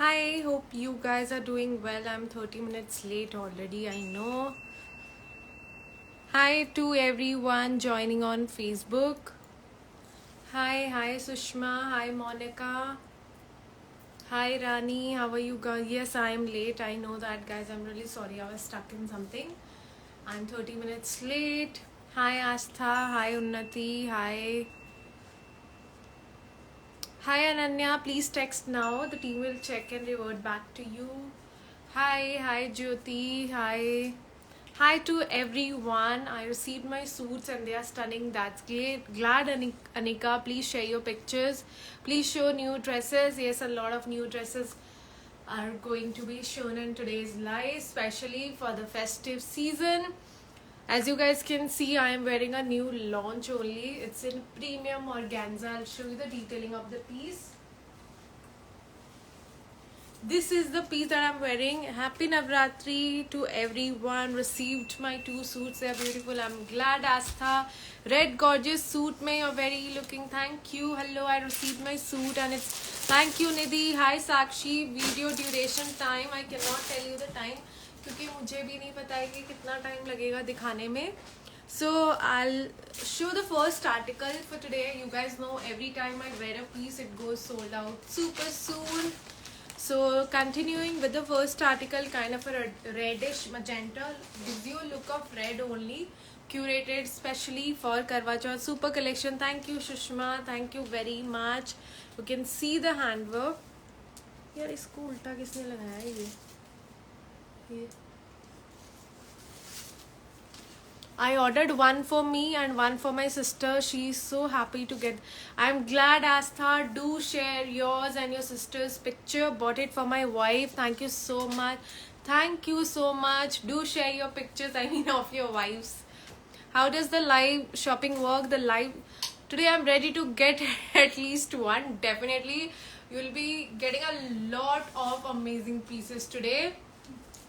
Hi, hope you guys are doing well. I'm 30 minutes late already, I know. Hi to everyone joining on Facebook. Hi Sushma. Hi Monica. Hi Rani. How are you guys? Yes, I am late. I know that, guys. I'm really sorry. I was stuck in something. I'm 30 minutes late. Hi Astha. Hi Unnati. Hi Ananya. Please text now. The team will check and revert back to you. Hi Jyoti. Hi to everyone. I received my suits and they are stunning. That's great. Glad, Anika. Please share your pictures. Please show new dresses. Yes, a lot of new dresses are going to be shown in today's live, especially for the festive season. As you guys can see, I am wearing a new launch only. It's in premium organza. I'll show you the detailing of the piece. This is the piece that I'm wearing. Happy Navratri to everyone. Received my two suits. They're beautiful. I'm glad. Astha, red gorgeous suit mein you're very looking. Thank you. Hello, I received my suit and it's thank you Nidhi. Hi Sakshi. Video duration time. I cannot tell you the time क्योंकि मुझे भी नहीं पता है कि कितना time लगेगा दिखाने में. So I'll show the first article for today. You guys know every time I wear a piece it goes sold out super soon. So continuing with the first article, kind of a reddish magenta, gives you a look of red only, curated specially for Karwa Chauth super collection. Thank you Shushma, thank you very much. You can see the handwork. यार इसको उल्टा किसने लगाया है ये I ordered one for me and one for my sister. She's so happy to get. I'm glad, Astha. Do share yours and your sister's picture. Bought it for my wife. Thank you so much. Thank you so much. Do share your pictures, of your wives. How does the live shopping work? The live. Today I'm ready to get at least one. Definitely. You'll be getting a lot of amazing pieces today.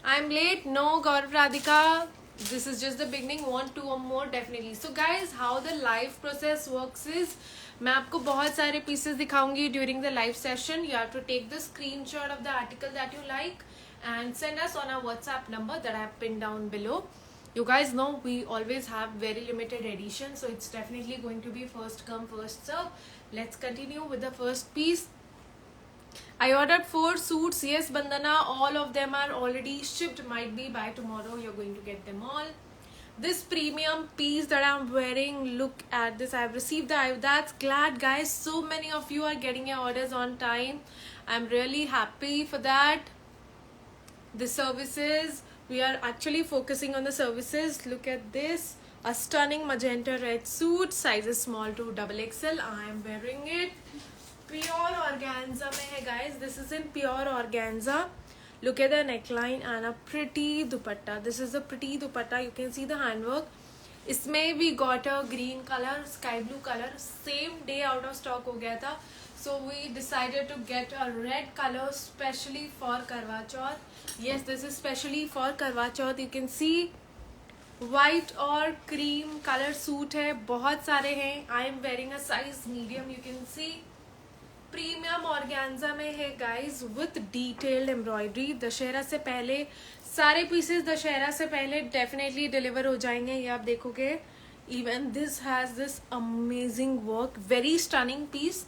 I'm late. No, Gaurav Radhika. This is just the beginning. Want two or more? Definitely. So guys, how the live process works is मैं आपको बहुत सारे pieces दिखाऊंगी during the live session. You have to take the screenshot of the article that you like and send us on our WhatsApp number that I have pinned down below. You guys know we always have very limited edition, so it's definitely going to be first come first serve. Let's continue with the first piece. I ordered 4 suits. Yes, Bandana, all of them are already shipped. Might be by tomorrow you're going to get them all. This premium piece that I'm wearing, look at this. I've received that's glad, guys. So many of you are getting your orders on time. I'm really happy for that. The services, we are actually focusing on the services. Look at this. A stunning magenta red suit. Size is small to XXL. I am wearing it. Pure organza mein hai, guys. This is in pure organza. Look at the neckline and a pretty dupatta. This is a pretty dupatta. You can see the handwork. इसमें we got a green color, sky blue color. Same day out of stock हो गया था. So we decided to get a red color specially for Karwa Chauth. Yes, this is specially for Karwa Chauth. You can see white और cream color suit है. बहुत सारे हैं. I am wearing a size medium. You can see. Premium organza में है guys with detailed embroidery. Dussehra से पहले सारे पीसेस दशहरा से पहले डेफिनेटली डिलीवर हो जाएंगे. ये आप देखोगे. Even this has this amazing work. Very stunning piece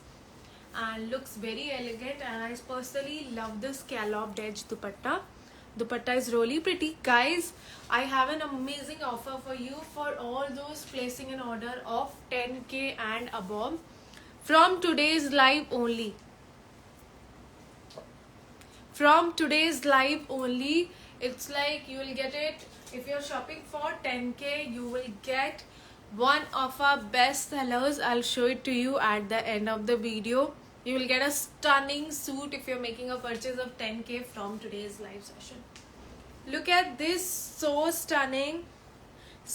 and looks very elegant, and I personally love this scalloped edge dupatta. Dupatta is really pretty, guys. I have an amazing offer for you for all those placing an order of 10k and above from today's live only. From today's live only, it's like you will get it. If you're shopping for 10k, you will get one of our best sellers. I'll show it to you at the end of the video. You will get a stunning suit if you're making a purchase of 10k from today's live session. Look at this, so stunning,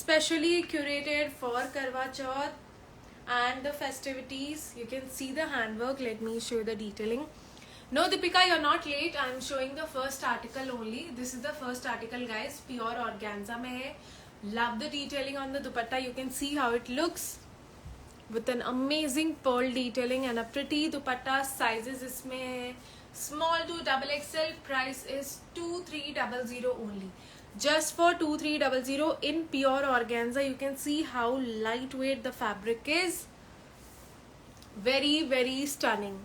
specially curated for Karwa Chauth and the festivities. You can see the handwork. Let me show you the detailing. No, Deepika, you're not late. I'm showing the first article only. This is the first article, guys. Pure organza mein hai. Love the detailing on the dupatta. You can see how it looks with an amazing pearl detailing and a pretty dupatta. Sizes isme small to double XL. Price is 2300 only. Just for 2300 in pure organza. You can see how lightweight the fabric is. Very, very stunning.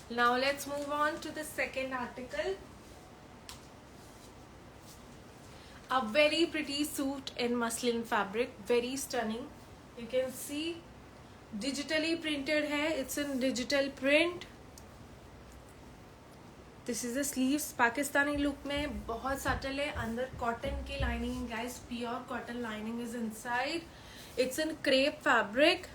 Now let's move on to the second article. A very pretty suit in muslin fabric, very stunning. You can see digitally printed hai, it's in digital print. This is the sleeves. Pakistani look में बहुत subtle है. अंदर cotton की lining है guys, pure cotton lining is inside. It's in crepe fabric.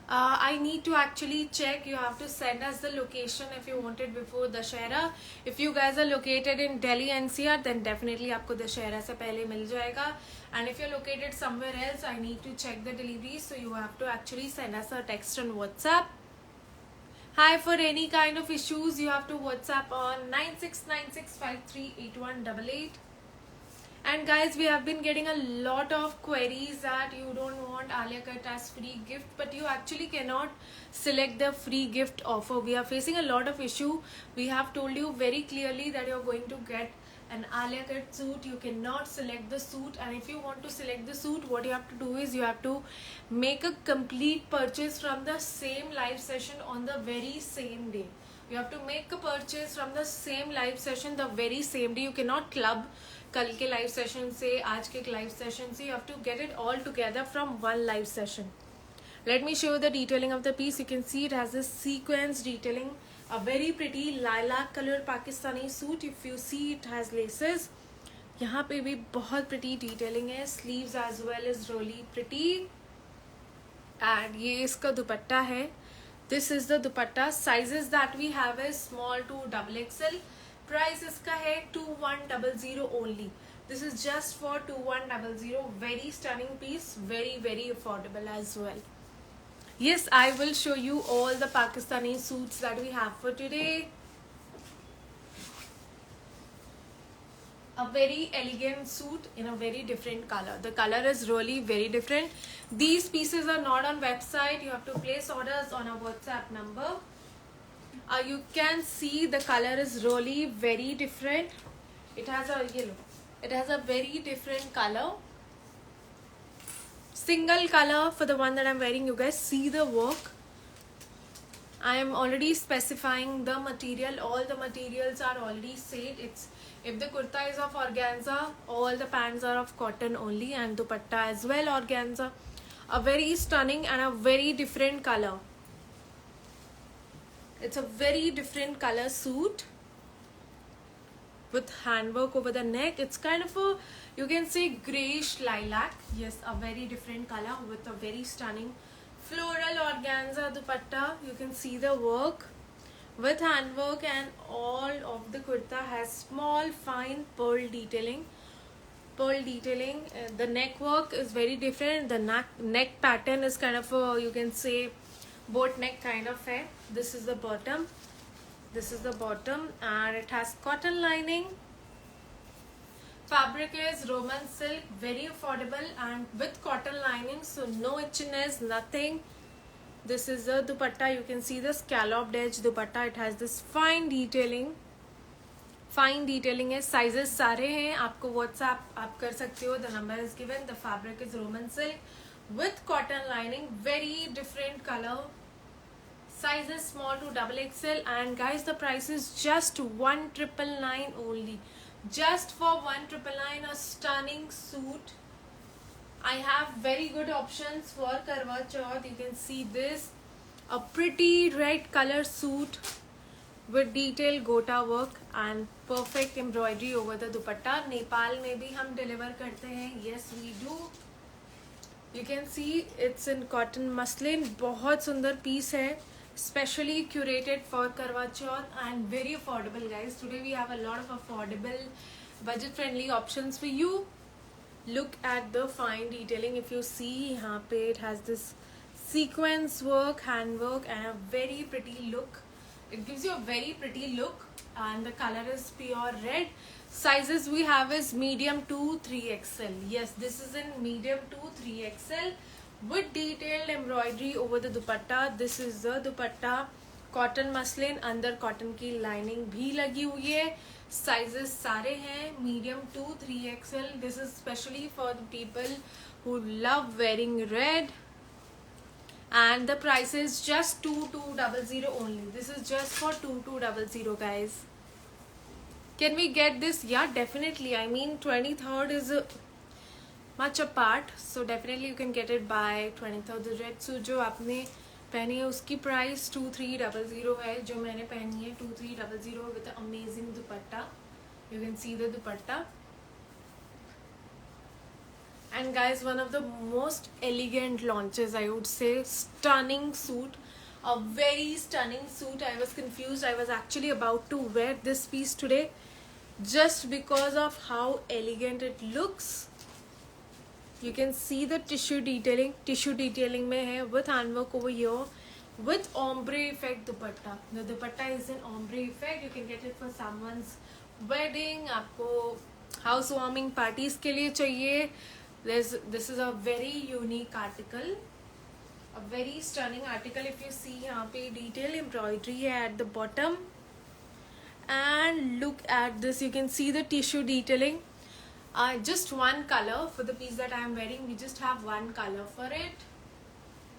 I need to actually check. You have to send us the location if you want it before Dussehra. If you guys are located in Delhi NCR, then definitely आपको Dussehra से पहले मिल जाएगा. And if you're located somewhere else, I need to check the delivery. So you have to actually send us a text on WhatsApp. Hi, for any kind of issues, you have to WhatsApp on 9696538188. And guys, we have been getting a lot of queries that you don't want Alia Cut as free gift, but you actually cannot select the free gift offer. We are facing a lot of issue. We have told you very clearly that you're going to get an Alia Cut suit. You cannot select the suit, and if you want to select the suit, what you have to do is you have to make a complete purchase from the same live session on the very same day. You have to make a purchase from the same live session the very same day. You cannot club कल के live session से आज के live session से. You have to get it all together from one live session. Let me show the detailing of the piece. You can see it has this sequence detailing. A very pretty lilac colour Pakistani suit. If you see it has laces. यहाँ पे भी बहुत pretty detailing है. Sleeves as well is really pretty. And ये इसका दुपट्टा है. This is the dupatta. Sizes that we have is small to double XL. Price इसका है 2100 only. This is just for 2100. Very stunning piece. Very very affordable as well. Yes, I will show you all the Pakistani suits that we have for today. A very elegant suit in a very different color. The color is really very different. These pieces are not on website. You have to place orders on a WhatsApp number. You can see the color is really very different. It has a yellow. It has a very different color. Single color for the one that I'm wearing. You guys see the work. I am already specifying the material. All the materials are already said. It's if the kurta is of organza, all the pants are of cotton only, and dupatta as well organza. A very stunning and a very different color. It's a very different color suit with handwork over the neck. It's kind of a, you can say, grayish lilac. Yes, a very different color with a very stunning floral organza dupatta. You can see the work with handwork, and all of the kurta has small fine pearl detailing. The neck work is very different. The neck pattern is kind of a, you can say, boat neck kind of है. This is the bottom. This is the bottom, and it has cotton lining. Fabric is Roman silk, very affordable and with cotton lining, so no itchiness, nothing. This is the dupatta. You can see the scalloped edge dupatta. It has this fine detailing. Fine detailing है. Sizes सारे हैं. आपको WhatsApp आप कर सकते हो. The number is given. The fabric is Roman silk with cotton lining. Very different color. Size is small to double XL, and guys, the price is just 1999 only. Just for 1999, a stunning suit. I have very good options for Karwa Chauth. You can see this, a pretty red color suit with detailed gota work and perfect embroidery over the dupatta. Nepal में भी हम deliver करते हैं. Yes, we do. You can see it's in cotton muslin. बहुत सुंदर piece है, specially curated for Karwa Chauth and very affordable, guys. Today we have a lot of affordable, budget-friendly options for you. Look at the fine detailing. If you see यहाँ पे, it has this sequence work, handwork, and a very pretty look. It gives you a very pretty look, and the color is pure red. Sizes we have is medium to 3XL. Yes, this is in medium to 3XL with detailed embroidery over the dupatta. This is the dupatta, cotton muslin, अंदर cotton की lining भी लगी हुई है. Sizes सारे हैं medium to 3XL. This is specially for the people who love wearing red. And the price is just 2200 only. This is just for 2200, guys. Can we get this? Yeah, definitely. I mean, 23rd is much apart, so definitely you can get it by 23rd. The red suit जो आपने पहनी है उसकी price 2300 है. जो मैंने पहनी है 2300 with the amazing dupatta. You can see the dupatta. And guys, one of the most elegant launches, I would say. Stunning suit, a very stunning suit. I was confused. I was actually about to wear this piece today just because of how elegant it looks. You can see the tissue detailing. Tissue detailing में है with handwork over here, with ombre effect dupatta. The dupatta is an ombre effect. You can get it for someone's wedding. आपको housewarming parties के लिए चाहिए. This is a very unique article, a very stunning article. If you see यहाँ पे detail embroidery है at the bottom, and look at this, you can see the tissue detailing. Just one color for the piece that I am wearing. We just have one color for it.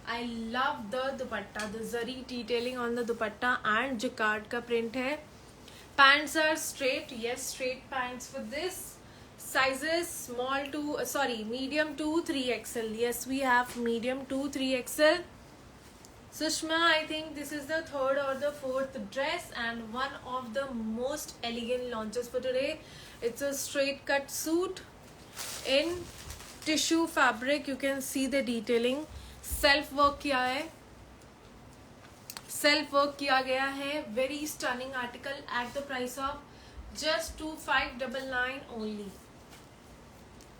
I love the dupatta, the zari detailing on the dupatta and jacquard का print है. Pants are straight. Yes, straight pants for this. Sizes small to medium to 3XL. Yes, we have medium to 3XL. Sushma, I think this is the third or the fourth dress and one of the most elegant launches for today. It's a straight cut suit in tissue fabric. You can see the detailing. Self work किया है. Self work किया गया है. Very stunning article at the price of just 2599 only.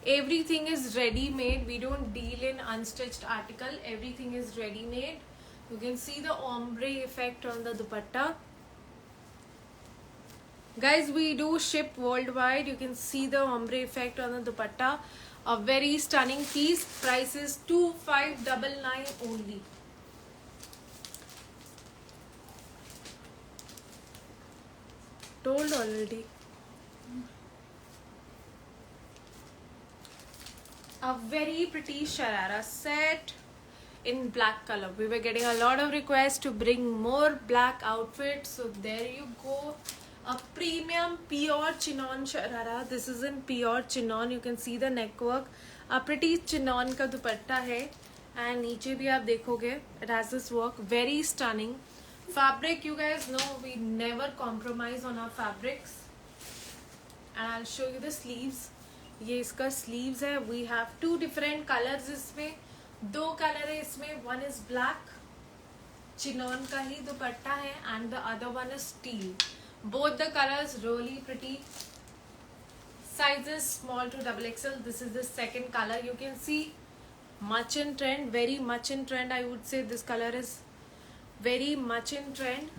Everything is ready made. We don't deal in unstitched article. Everything is ready made. You can see the ombre effect on the dupatta. Guys, we do ship worldwide. You can see the ombre effect on the dupatta. A very stunning piece. Price is 2599 only. Told already. A very pretty sharara set in black color. We were getting a lot of requests to bring more black outfits, so there you go. A premium pure chinon sharara. This is in pure chinon. You can see the neck work. A pretty chinon का दुपट्टा है, and नीचे भी आप देखोगे it has this work. Very stunning fabric. You guys know we never compromise on our fabrics. And I'll show you the sleeves. ये इसका sleeves है. We have two different colors इसमें. दो कलर है इसमें. One is black, चिनॉन का ही दुपट्टा है, and the other one is teal. Both the colors really pretty. Sizes small to XXL. This is the second color. You can see much in trend, very much in trend. I would say this color is very much in trend.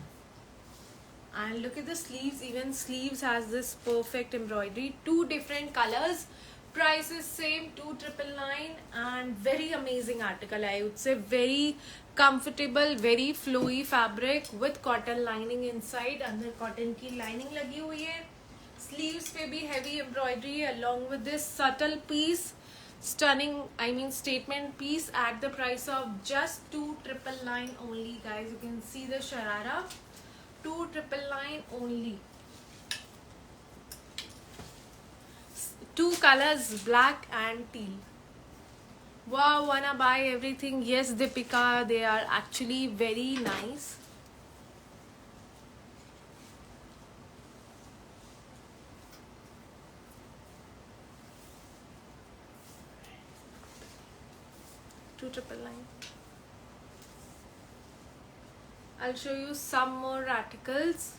And look at the sleeves. Even sleeves has this perfect embroidery. Two different colors. Price is same, 2999, and very amazing article. I would say very comfortable, very flowy fabric with cotton lining inside. अंदर cotton की lining लगी हुई है. Sleeves पे भी heavy embroidery along with this subtle piece. Stunning, I mean statement piece at the price of just 2999 only, guys. You can see the sharara. 2999 only. Two colors, black and teal. Wow, wanna buy everything? Yes, Deepika, they are actually very nice. Two 999. I'll show you some more articles.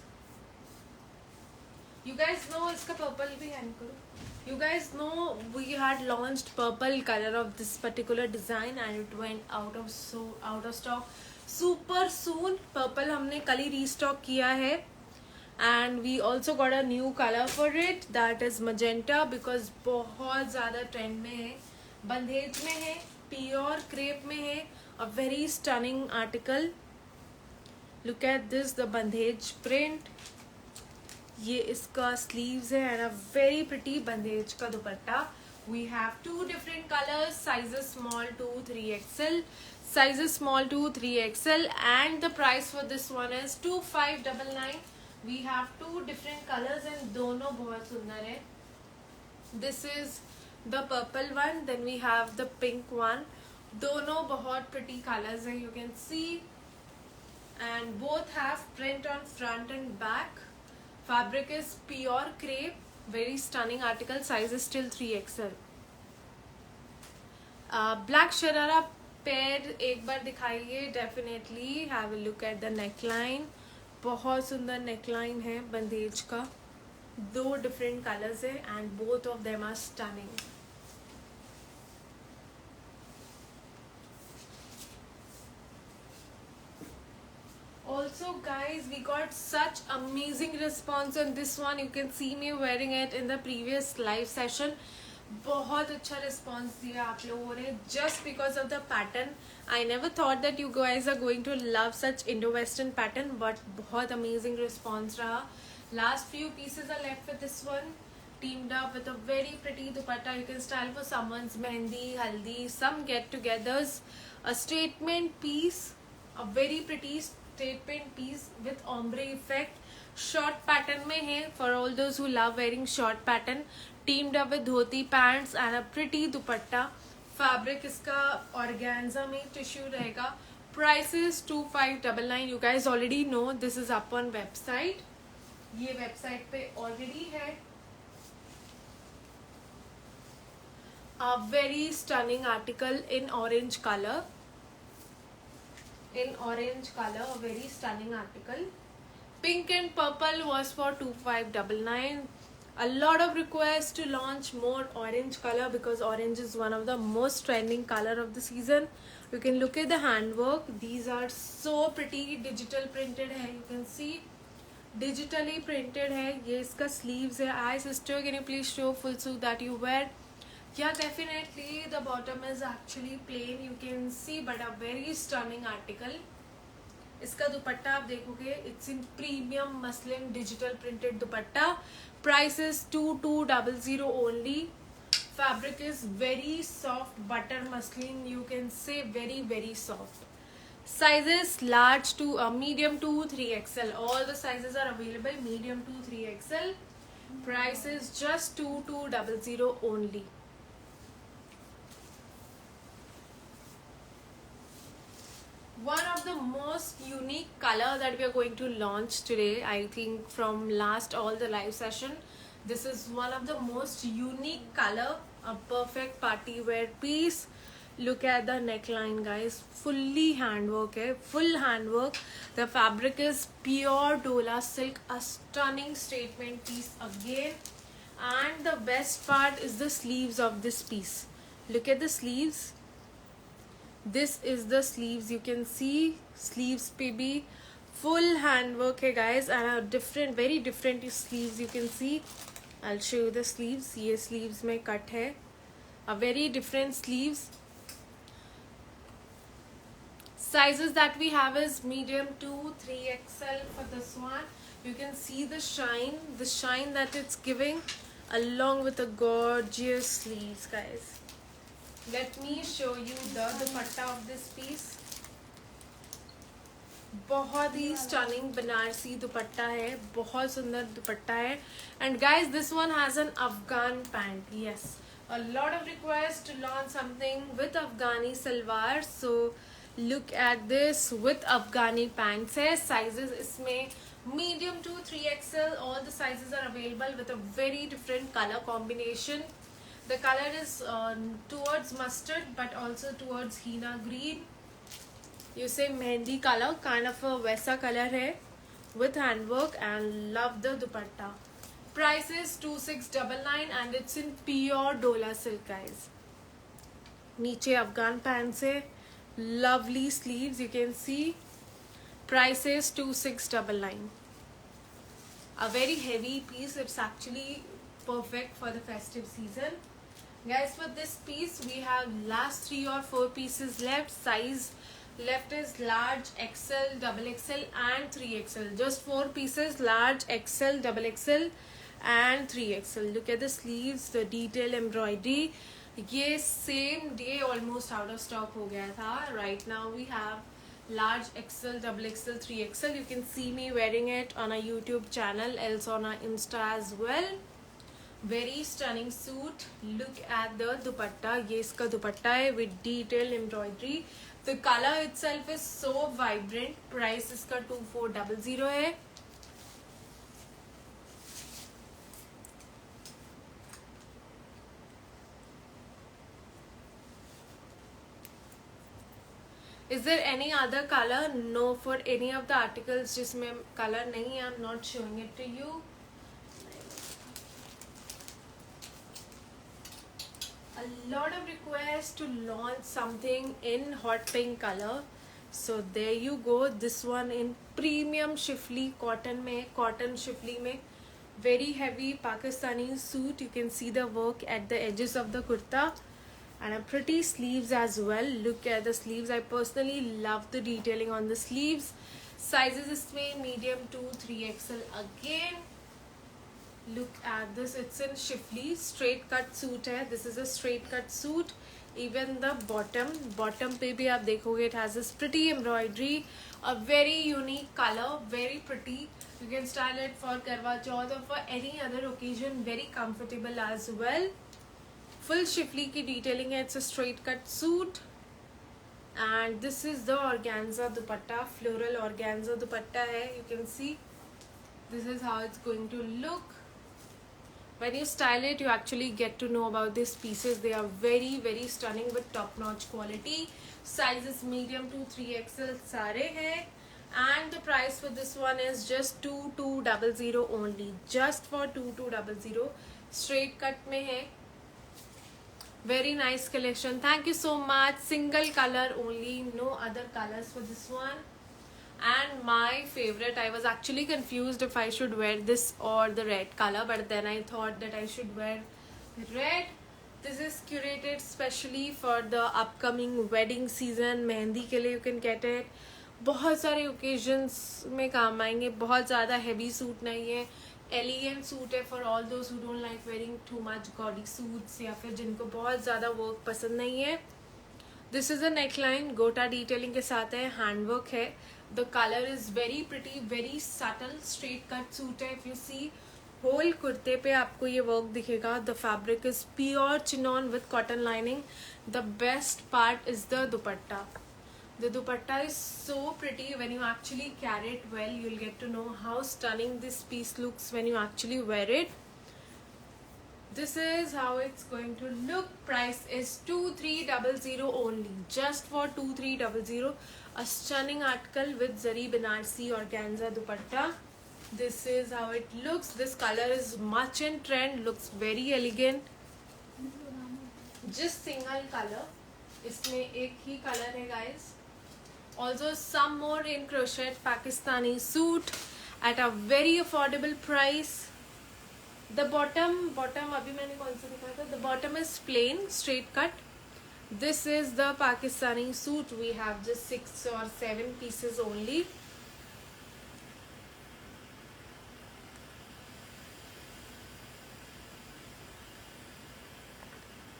You guys know इसका purple भी hand करो. You guys know we had launched purple color of this particular design and it went out of stock super soon. Purple हमने कल ही restock किया है, and we also got a new color for it, that is magenta, because बहुत ज़्यादा trend में है, बंदेज में है प्योर क्रेप में है, a very stunning article. Look at this, the bandhej print. ये इसका स्लीव्स है and a very pretty bandhej का dupatta. We have 2 different colors, sizes small to 3XL, sizes small to 3XL, and the price for this one is 2599. We have 2 different colors and दोनों बहुत सुंदर है. This is the purple one, then we have the pink one. दोनों बहुत pretty colors है, you can see, and both have print on front and back. Fabric is pure crepe, very stunning article. Size is still 3XL. Black sharara pair एक बार दिखाइए. Definitely have a look at the neckline. बहुत सुंदर neckline है बंदेज का. 2 different colors है and both of them are stunning. Also guys, we got such amazing response on this one. You can see me wearing it in the previous live session. बहुत अच्छा response दिया आप लोगों ने, just because of the pattern. I never thought that you guys are going to love such Indo-Western pattern, but बहुत amazing response रहा. Last few pieces are left with this one, teamed up with a very pretty dupatta. You can style for someone's mehendi, haldi, some get-togethers. A statement piece, a very pretty statement piece with ombre effect. Short pattern में है for all those who love wearing short pattern. Teamed up with dhoti pants and a pretty dupatta. Fabric इसका organza में tissue रहेगा. Price is 2599. You guys already know this is up on website. ये website पे already है. A very stunning article in orange color. In orange color, a very stunning article. Pink and purple was for 2599. A lot of requests to launch more orange color because orange is one of the most trending color of the season. You can look at the handwork. These are so pretty. Digital printed है. You can see digitally printed है. ये इसका sleeves है. Hi sister, can you please show full suit that you wear? Yeah, definitely the bottom is actually plain, you can see, but a very stunning article. इसका दुपट्टा आप देखोगे, it's in premium muslin digital printed dupatta. Price is 2200 only. Fabric is very soft butter muslin, you can say very very soft. Sizes large to medium to 3XL. All the sizes are available, medium to 3XL. Price is just 2200 only. One of the most unique color that we are going to launch today, I think from last all the live session, this is one of the most unique color, a perfect party wear piece. Look at the neckline guys, fully handwork hai, full handwork. The fabric is pure Dola silk, a stunning statement piece again. And the best part is the sleeves of this piece. Look at the sleeves. This is the sleeves, you can see sleeves पे भी full handwork है guys, and a different, very different sleeves you can see. I'll show you the sleeves. ये sleeves में cut है, a very different sleeves. Sizes that we have is medium to 3XL for this one. You can see the shine that it's giving along with the gorgeous sleeves guys. Let me show you the dupatta of this piece. बहुत ही stunning Banarasi दुपट्टा है, बहुत सुंदर दुपट्टा है. And guys, this one has an Afghan pant. Yes, a lot of requests to launch something with Afghani salwar. So look at this with Afghani pants है. Sizes इसमें medium to 3XL. All the sizes are available with a very different color combination. The color is towards mustard but also towards henna green. You say mehendi color, kind of a वैसा color है with handwork, and love the dupatta. Price is 2699 and it's in pure Dola silk guys. नीचे Afghan pants है, lovely sleeves you can see. Price is 2699. A very heavy piece. It's actually perfect for the festive season. Guys, for this piece we have last 3 or 4 pieces left. Size left is large, XL, double XL and 3XL. Just 4 pieces, large, XL, double XL and 3XL. Look at the sleeves, the detail embroidery. ये same day almost out of stock हो गया था. Right now we have large, XL, double XL, 3XL. You can see me wearing it on a YouTube channel, else on our Insta as well. Very stunning suit. Look at the dupatta. ये इसका दुपट्टा है with detailed embroidery. The color itself is so vibrant. Price इसका 2400 है. Is there any other color? No, for any of the articles जिसमें color नहीं है, I'm not showing it to you. A lot of requests to launch something in hot pink color, so there you go. This one in premium shifli cotton में, cotton shifli में, very heavy Pakistani suit. You can see the work at the edges of the kurta and a pretty sleeves as well. Look at the sleeves. I personally love the detailing on the sleeves. Sizes इसमें medium to 3XL again. Look at this. It's in shifli straight cut suit है. This is a straight cut suit. Even the bottom पे भी आप देखोगे, it has this pretty embroidery, a very unique color, very pretty. You can style it for Karwa Chauth or for any other occasion. Very comfortable as well. Full shifli की detailing है. It's a straight cut suit. And this is the organza dupatta, floral organza dupatta है. You can see this is how it's going to look. When you style it, you actually get to know about these pieces. They are very, very stunning with top-notch quality. Sizes medium to 3XL सारे हैं. And the price for this one is just 2200 only. Just for 2200. Straight cut में है. Very nice collection. Thank you so much. Single color only. No other colors for this one. And my favorite, I was actually confused if I should wear this or the red color, but then I thought that I should wear red. This is curated specially for the upcoming wedding season. Mehndi के लिए you can get it. बहुत सारे occasions में काम आएंगे. बहुत ज़्यादा heavy suit नहीं है. Elegant suit है for all those who don't like wearing too much gaudy suits या फिर जिनको बहुत ज़्यादा work पसंद नहीं है. This is a neckline, गोटा detailing के साथ है, handwork है. The color is very pretty, very subtle, straight cut suit है. If you see, whole कुर्ते पे आपको ये work दिखेगा. The fabric is pure chinon with cotton lining. The best part is the dupatta. The dupatta is so pretty. When you actually carry it well, you'll get to know how stunning this piece looks when you actually wear it. This is how it's going to look. Price is 2300 only. Just for 2300. A stunning article with Zari Banarsi organza dupatta. This is how it looks. This color is much in trend. Looks very elegant. Just single color. इसमें एक ही color है guys. Also some more in crochet Pakistani suit at a very affordable price. The bottom अभी मैंने कौन सा दिखाया था? The bottom is plain, straight cut. This is the Pakistani suit. We have just 6 or 7 pieces only.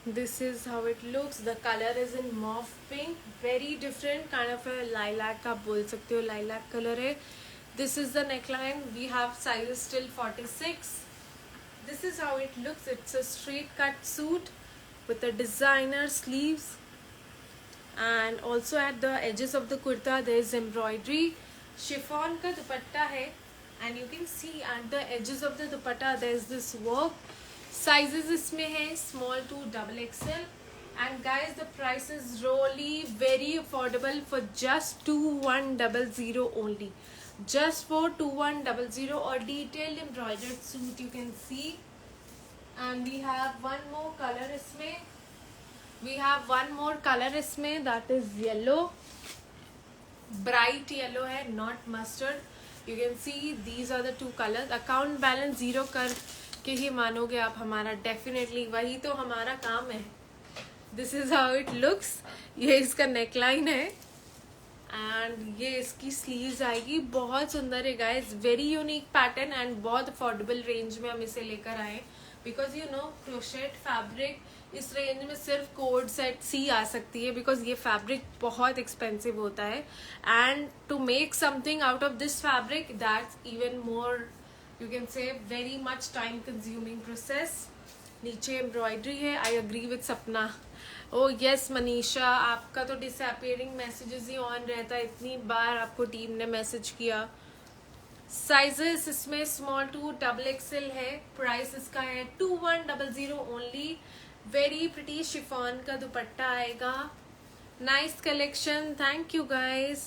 This is how it looks. The color is in mauve pink. Very different, kind of a lilac आप बोल सकते हो, lilac color है. This is the neckline. We have sizes till 46. This is how it looks. It's a straight cut suit with the designer sleeves, and also at the edges of the kurta there is embroidery. Chiffon का दुपट्टा है, and you can see at the edges of the dupatta there is this work. Sizes इसमें है small to double XL, and guys the price is really very affordable for just 2100 only. Just for 2100 or detailed embroidered suit you can see. And we have one more color इसमें. That is yellow. Bright yellow है, not mustard. You can see these are the two colors. Account balance 0 कर के ही मानोगे आप हमारा, definitely वही तो हमारा काम है. This is how it looks. ये इसका नेकलाइन है एंड ये इसकी स्लीव्स आएगी. बहुत सुंदर है guys, very unique pattern and बहुत अफोर्डेबल रेंज में हम इसे लेकर आए. Because you know crochet fabric इस रेंज में सिर्फ कोड सेट सी आ सकती है, बिकॉज ये फैब्रिक बहुत एक्सपेंसिव होता है. And to make something out of this fabric that's even more, you can say, very much time consuming process. नीचे एम्ब्रॉयडरी है. आई अग्री विद सपना. ओ यस मनीषा, आपका तो डिसअपियरिंग मैसेजेस ही ऑन रहता है, इतनी बार आपको टीम ने मैसेज किया. साइजेस इसमें स्मॉल टू डबल एक्सएल है. प्राइस इसका है 2100 ओनली. वेरी प्रिटी शिफॉन का दुपट्टा आएगा. Nice collection, thank you guys.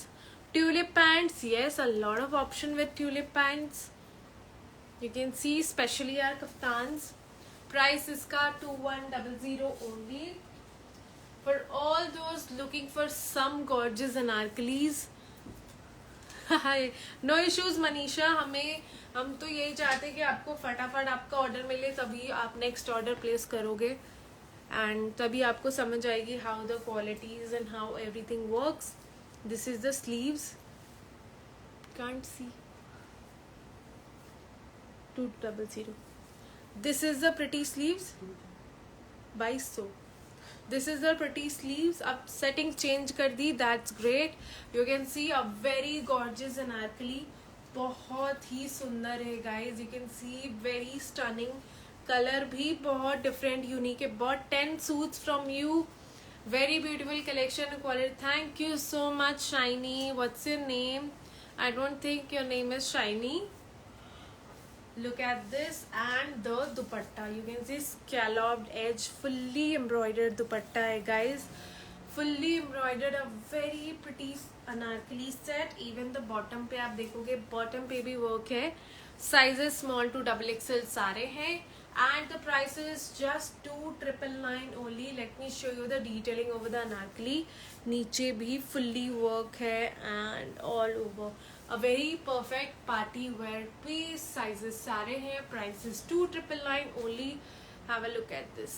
Tulip pants, yes, a lot of option with tulip pants. You can see specially our kaftans. Price इसका 2100 only. For all those looking for some gorgeous anarkalis, no issues Manisha. हम तो यही चाहते हैं कि आपको फटाफट आपका ऑर्डर मिले, तभी आप नेक्स्ट ऑर्डर प्लेस करोगे एंड तभी आपको समझ आएगी how the qualities and how everything works. This is the sleeves, can't see. 200. This is the pretty sleeves. 2200. This is the pretty sleeves. अब सेटिंग चेंज कर दी, that's great. You can see a very gorgeous anarkali. बहुत ही सुंदर है guys. You can see very stunning. Colour भी बहुत different unique है. बहुत 10 suits from you. Very beautiful collection, quality. Thank you so much shiny. What's your name? I don't think your name is shiny. Look at this and the dupatta. You can see scalloped edge, fully embroidered dupatta hai guys. Fully embroidered, a very pretty anarkali set. Even the bottom पे आप देखोगे, bottom पे भी work है. Sizes small to double XL सारे हैं. And the price is just 2999 only. Let me show you the detailing over the anarkali. नीचे भी fully work है and all over. A very perfect party wear piece. Sizes सारे हैं. Price is 2999 only. Have a look at this.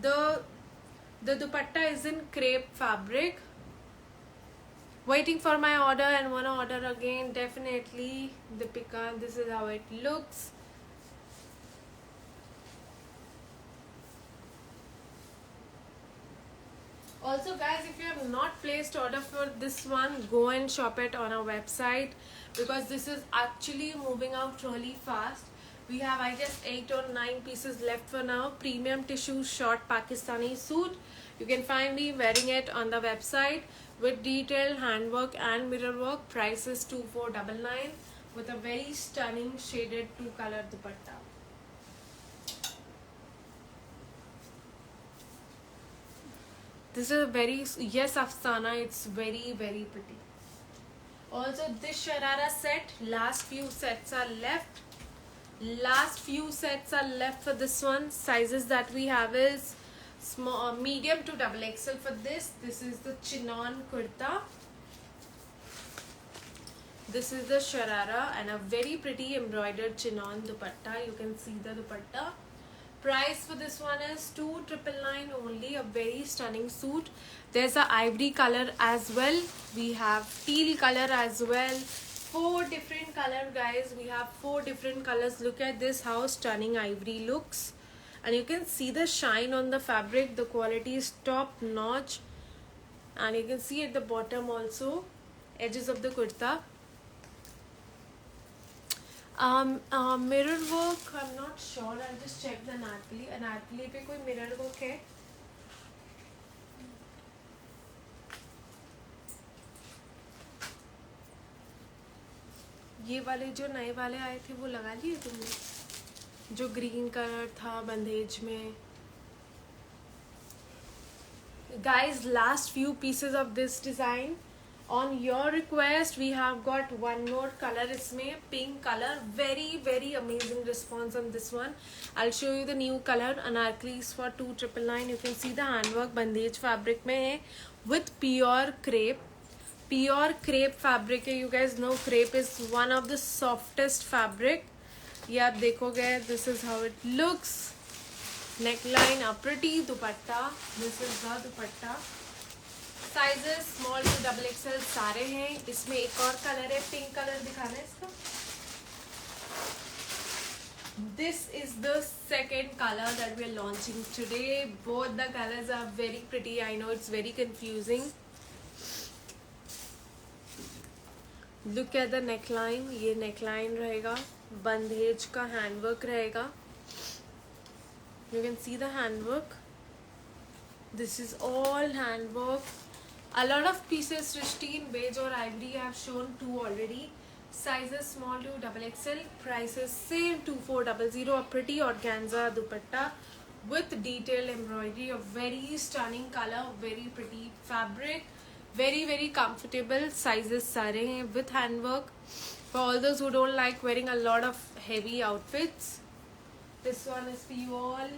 The dupatta is in crepe fabric. Waiting for my order and wanna order again. Definitely, Deepika. This is how it looks. Also guys, if you have not placed order for this one, go and shop it on our website, because this is actually moving out really fast. We have, I guess, 8 or 9 pieces left for now. Premium tissue short Pakistani suit. You can find me wearing it on the website with detailed handwork and mirror work. Price is 2499 with a very stunning shaded 2-color dupatta. This is a very, yes Afsana, it's very very pretty. Also this sharara set, last few sets are left. Last few sets are left for this one. Sizes that we have is small, medium to double XL for this. This is the chinon kurta. This is the sharara and a very pretty embroidered chinon dupatta. You can see the dupatta. Price for this one is 2999 only. A very stunning suit. There's a ivory color as well. We have teal color as well. 4 different color guys. We have 4 different colors. Look at this, how stunning ivory looks. And you can see the shine on the fabric. The quality is top notch. And you can see at the bottom also edges of the kurta. Mirror work, I'm not sure. I'll just check the anarkali. Anarkali पे कोई mirror work है? ये वाले जो नए वाले आए थे वो लगा लिए तुमने? जो ग्रीन कलर था बंदेज में. Guys, last few pieces of this design. On your request, we have got one more color. इसमें pink color. Very very amazing response on this one. I'll show you the new color. Anarkalis for 2999. You can see the handwork bandage fabric में है with pure crepe. Pure crepe fabric है. You guys know crepe is one of the softest fabric. ये आप देखोगे, this is how it looks. Neckline, a pretty dupatta. This is the dupatta. Sizes small to double XL सारे हैं. इसमें एक और colour है, पिंक कलर दिखाना है इसका. This is the second color that we are launching today. Both the colors are very pretty. I know it's very confusing. Look at the neckline. ये neckline रहेगा. बंदेज का handwork रहेगा. You can see the handwork. This is all handwork. A lot of pieces, Srishti, in beige or ivory. I have shown 2 already. Sizes small to double XL. Prices same 2400. A pretty organza dupatta with detailed embroidery. A very stunning color, very pretty fabric, very comfortable. Sizes sare hain with handwork. For all those who don't like wearing a lot of heavy outfits, this one is for you all.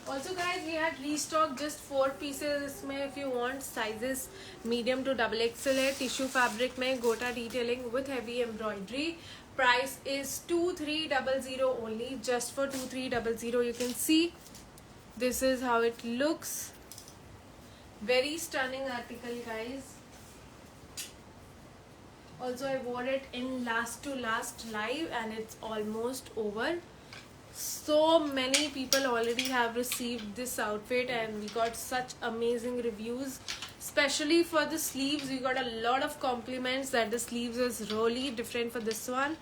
Also guys, we had restocked just 4 pieces इसमें. If you want sizes medium to double XL है. Tissue fabric में गोटा detailing with heavy embroidery. Price is 2300 only, just for 2300. You can see this is how it looks. Very stunning article guys. Also I wore it in last to last live and it's almost over. So many people already have received this outfit and we got such amazing reviews. Especially for the sleeves, we got a lot of compliments that the sleeves is really different for this one,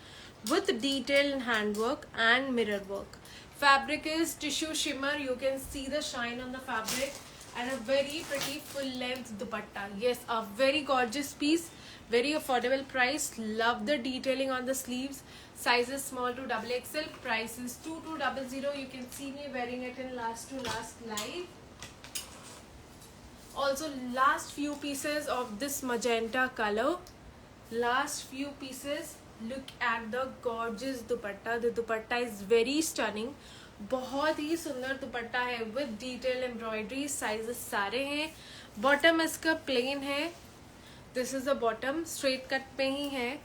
with detailed handwork and mirror work. Fabric is tissue shimmer. You can see the shine on the fabric, and a very pretty full length dupatta. Yes, a very gorgeous piece. Very affordable price. Love the detailing on the sleeves. Sizes small to double XL. Price is 2200. You can see me wearing it in last to last live. Also last few pieces of this magenta color. Last few pieces. Look at the gorgeous dupatta. The dupatta is very stunning. बहुत ही सुंदर दुपट्टा है with detailed embroidery. Sizes सारे हैं. Bottom इसका plain है. This is the bottom, straight cut पे ही है.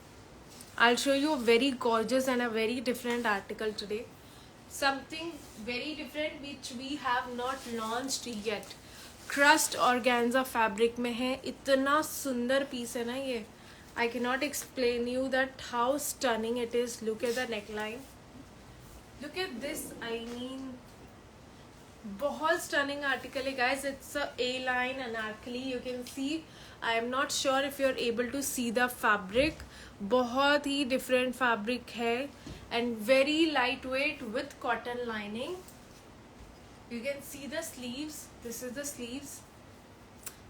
I'll show you a very gorgeous and a very different article today. Something very different which we have not launched yet. Crushed organza fabric में है. इतना सुंदर piece है ना ये. I cannot explain you that how stunning it is. Look at the neckline. Look at this. I mean, बहुत stunning article है guys. It's a A-line anarkali. You can see. I am not sure if you're able to see the fabric. बहुत ही different fabric है and very lightweight with cotton lining. You can see the sleeves. This is the sleeves.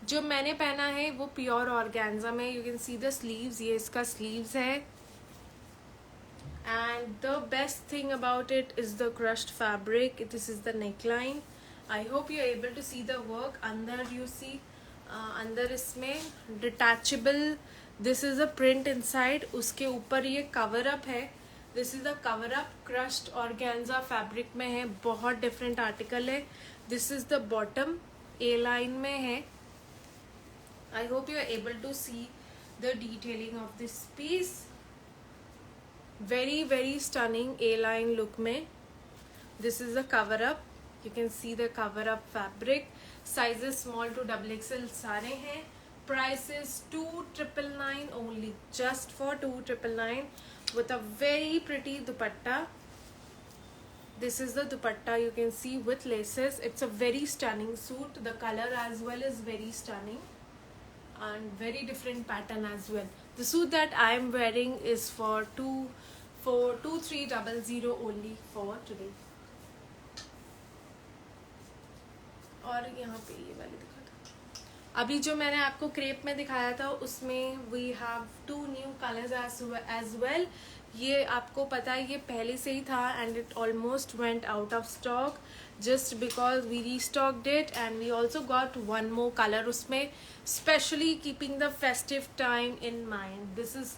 जो मैंने पहना है वो pure organza में. You can see the sleeves. ये इसका sleeves है. And the best thing about it is the crushed fabric. This is the neckline. I hope you're able to see the work. अंदर you see. अंदर इसमें detachable. This is a print inside. उसके ऊपर ये cover up है. This is the cover up. Crushed organza fabric में है. बहुत डिफरेंट आर्टिकल है. This is the bottom. A line में है. I hope you are able to see the detailing of this piece. very stunning A line look में. This is the cover up. You can see the cover up fabric. Sizes small to double XL सारे हैं. Price is 2999 only, just for 2999 with a very pretty dupatta. This is the dupatta. You can see with laces. It's a very stunning suit. The color as well is very stunning and very different pattern as well. The suit that I am wearing is for 2300 only for today. और यहाँ पे ये वाली दिखा था. अभी जो मैंने आपको क्रेप में दिखाया था उसमें we have 2 new colours as well. ये आपको पता है ये पहले से ही था and it almost went out of stock just because we restocked it and we also got 1 more colour उसमें, specially keeping the festive time in mind. This is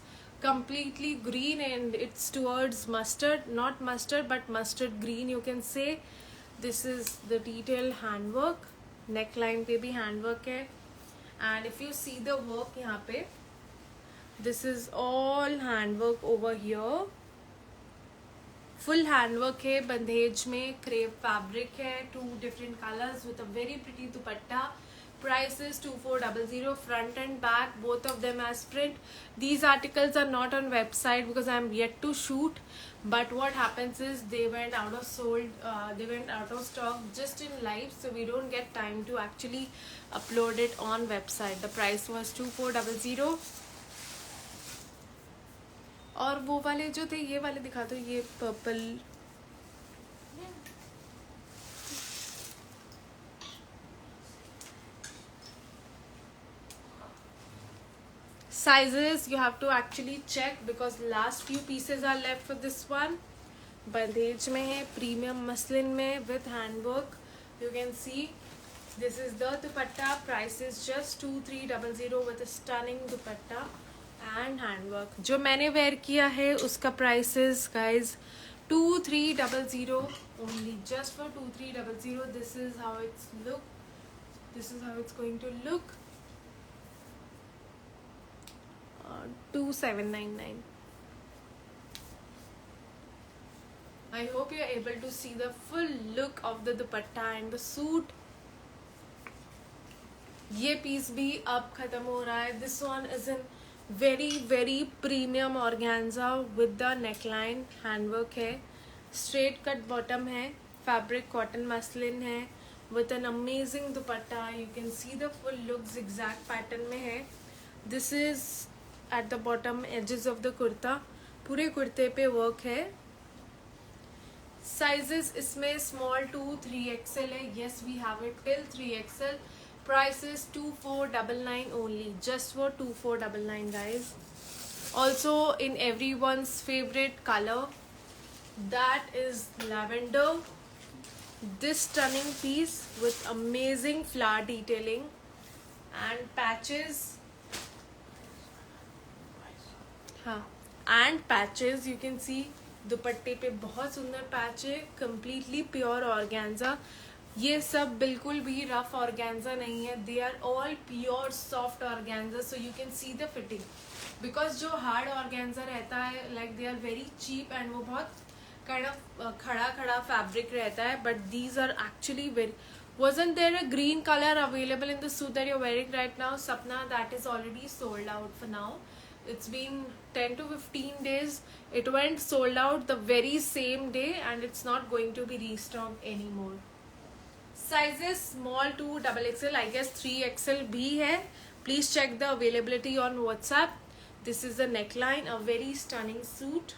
completely green and it's towards mustard, not mustard but mustard green you can say. This is the detailed handwork. Neckline पे भी handwork है. And if you see the work यहाँ पे, This is all handwork over here. Full handwork है, बंदेज में crepe fabric है, 2 different colors with a very pretty dupatta. Price is 2400, front and back both of them as print. These articles are not on website because I am yet to shoot, but what happens is they went out of stock just in live, so we don't get time to actually upload it on website. The price was 2400. और वो वाले जो थे, ये वाले दिखा दो, ये purple, sizes you have to actually check because last few pieces are left for this one. बंदेज में है, प्रीमियम मसलिन में with handwork. You can see this is the dupatta. Price is just 2300 with a stunning dupatta and handwork. जो मैंने where किया है उसका price is guys 2300 only, just for 2300. This is how it's look. This is how it's going to look. 2799. I hope you are able to see the full look of the dupatta and the suit. ये piece भी अब खत्म हो रहा है. This one is in very premium organza with the neckline, handwork है, straight cut bottom है, fabric cotton muslin है with an amazing dupatta. You can see the full look zigzag pattern में है. This is at the bottom edges of the kurta. पूरे कुर्ते पे work है. Sizes इसमें स्मॉल टू 3XL है. Yes we have it till 3XL. Price is 2499 only, just for 2499 guys. Also in everyone's favorite color, that is lavender. This stunning piece with amazing flower detailing and patches. And patches you can see दुपट्टे पे बहुत सुंदर patch है. completely pure organza. ये सब बिल्कुल भी rough organza नहीं है. They are all pure soft organza. So you can see the fitting. Because जो हार्ड ऑर्गेन्जा रहता है like they are very cheap and वो बहुत काइंड ऑफ खड़ा फैब्रिक रहता है. But these are actually very. wasn't there a green color available in the suit that you're wearing right now, Sapna? That is already sold out for now. It's been 10 to 15 days. It went sold out the very same day and it's not going to be restocked anymore. Sizes small to XXL, I guess 3XL भी है. Please check the availability on WhatsApp. This is the neckline, a very stunning suit.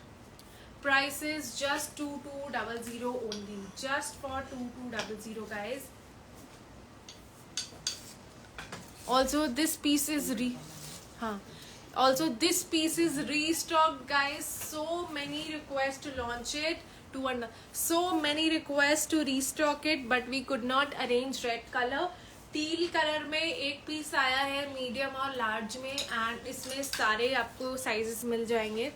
Price is just 2200 only, just for 2200 guys. Also this piece is restocked guys. So many requests to launch it. So many requests to restock it, but we could not arrange red color. Teal colour में एक piece आया है medium और large में, and इसमें सारे आपको sizes मिल जाएंगे.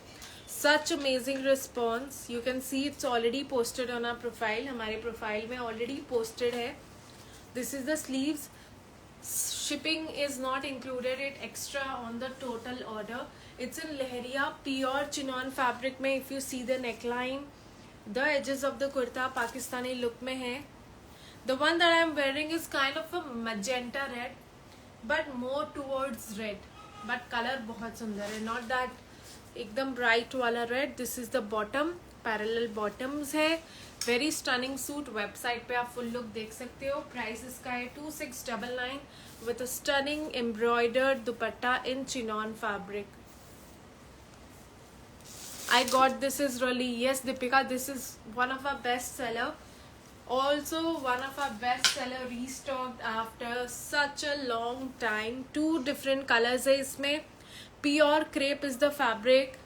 Such amazing response. You can see it's already posted on our profile. हमारे प्रोफाइल में ऑलरेडी पोस्टेड है. This is the sleeves. Shipping is not included it extra on the total order. It's in lehariya pure chinon fabric में. If you see the neckline, the edges of the kurta Pakistani look में है. The one that I am wearing is kind of a magenta red, but more towards red. But color बहुत सुंदर है. Not that एकदम bright वाला red. This is the bottom. Parallel bottoms है. Very stunning suit. Website पे आप full look देख सकते हो. Price इसका है 2699 with a stunning embroidered dupatta in chinon fabric. I got this is really, yes Deepika, this is one of our best seller. Also one of our best seller restocked after such a long time. 2 different colors है इसमें. Pure crepe is the fabric.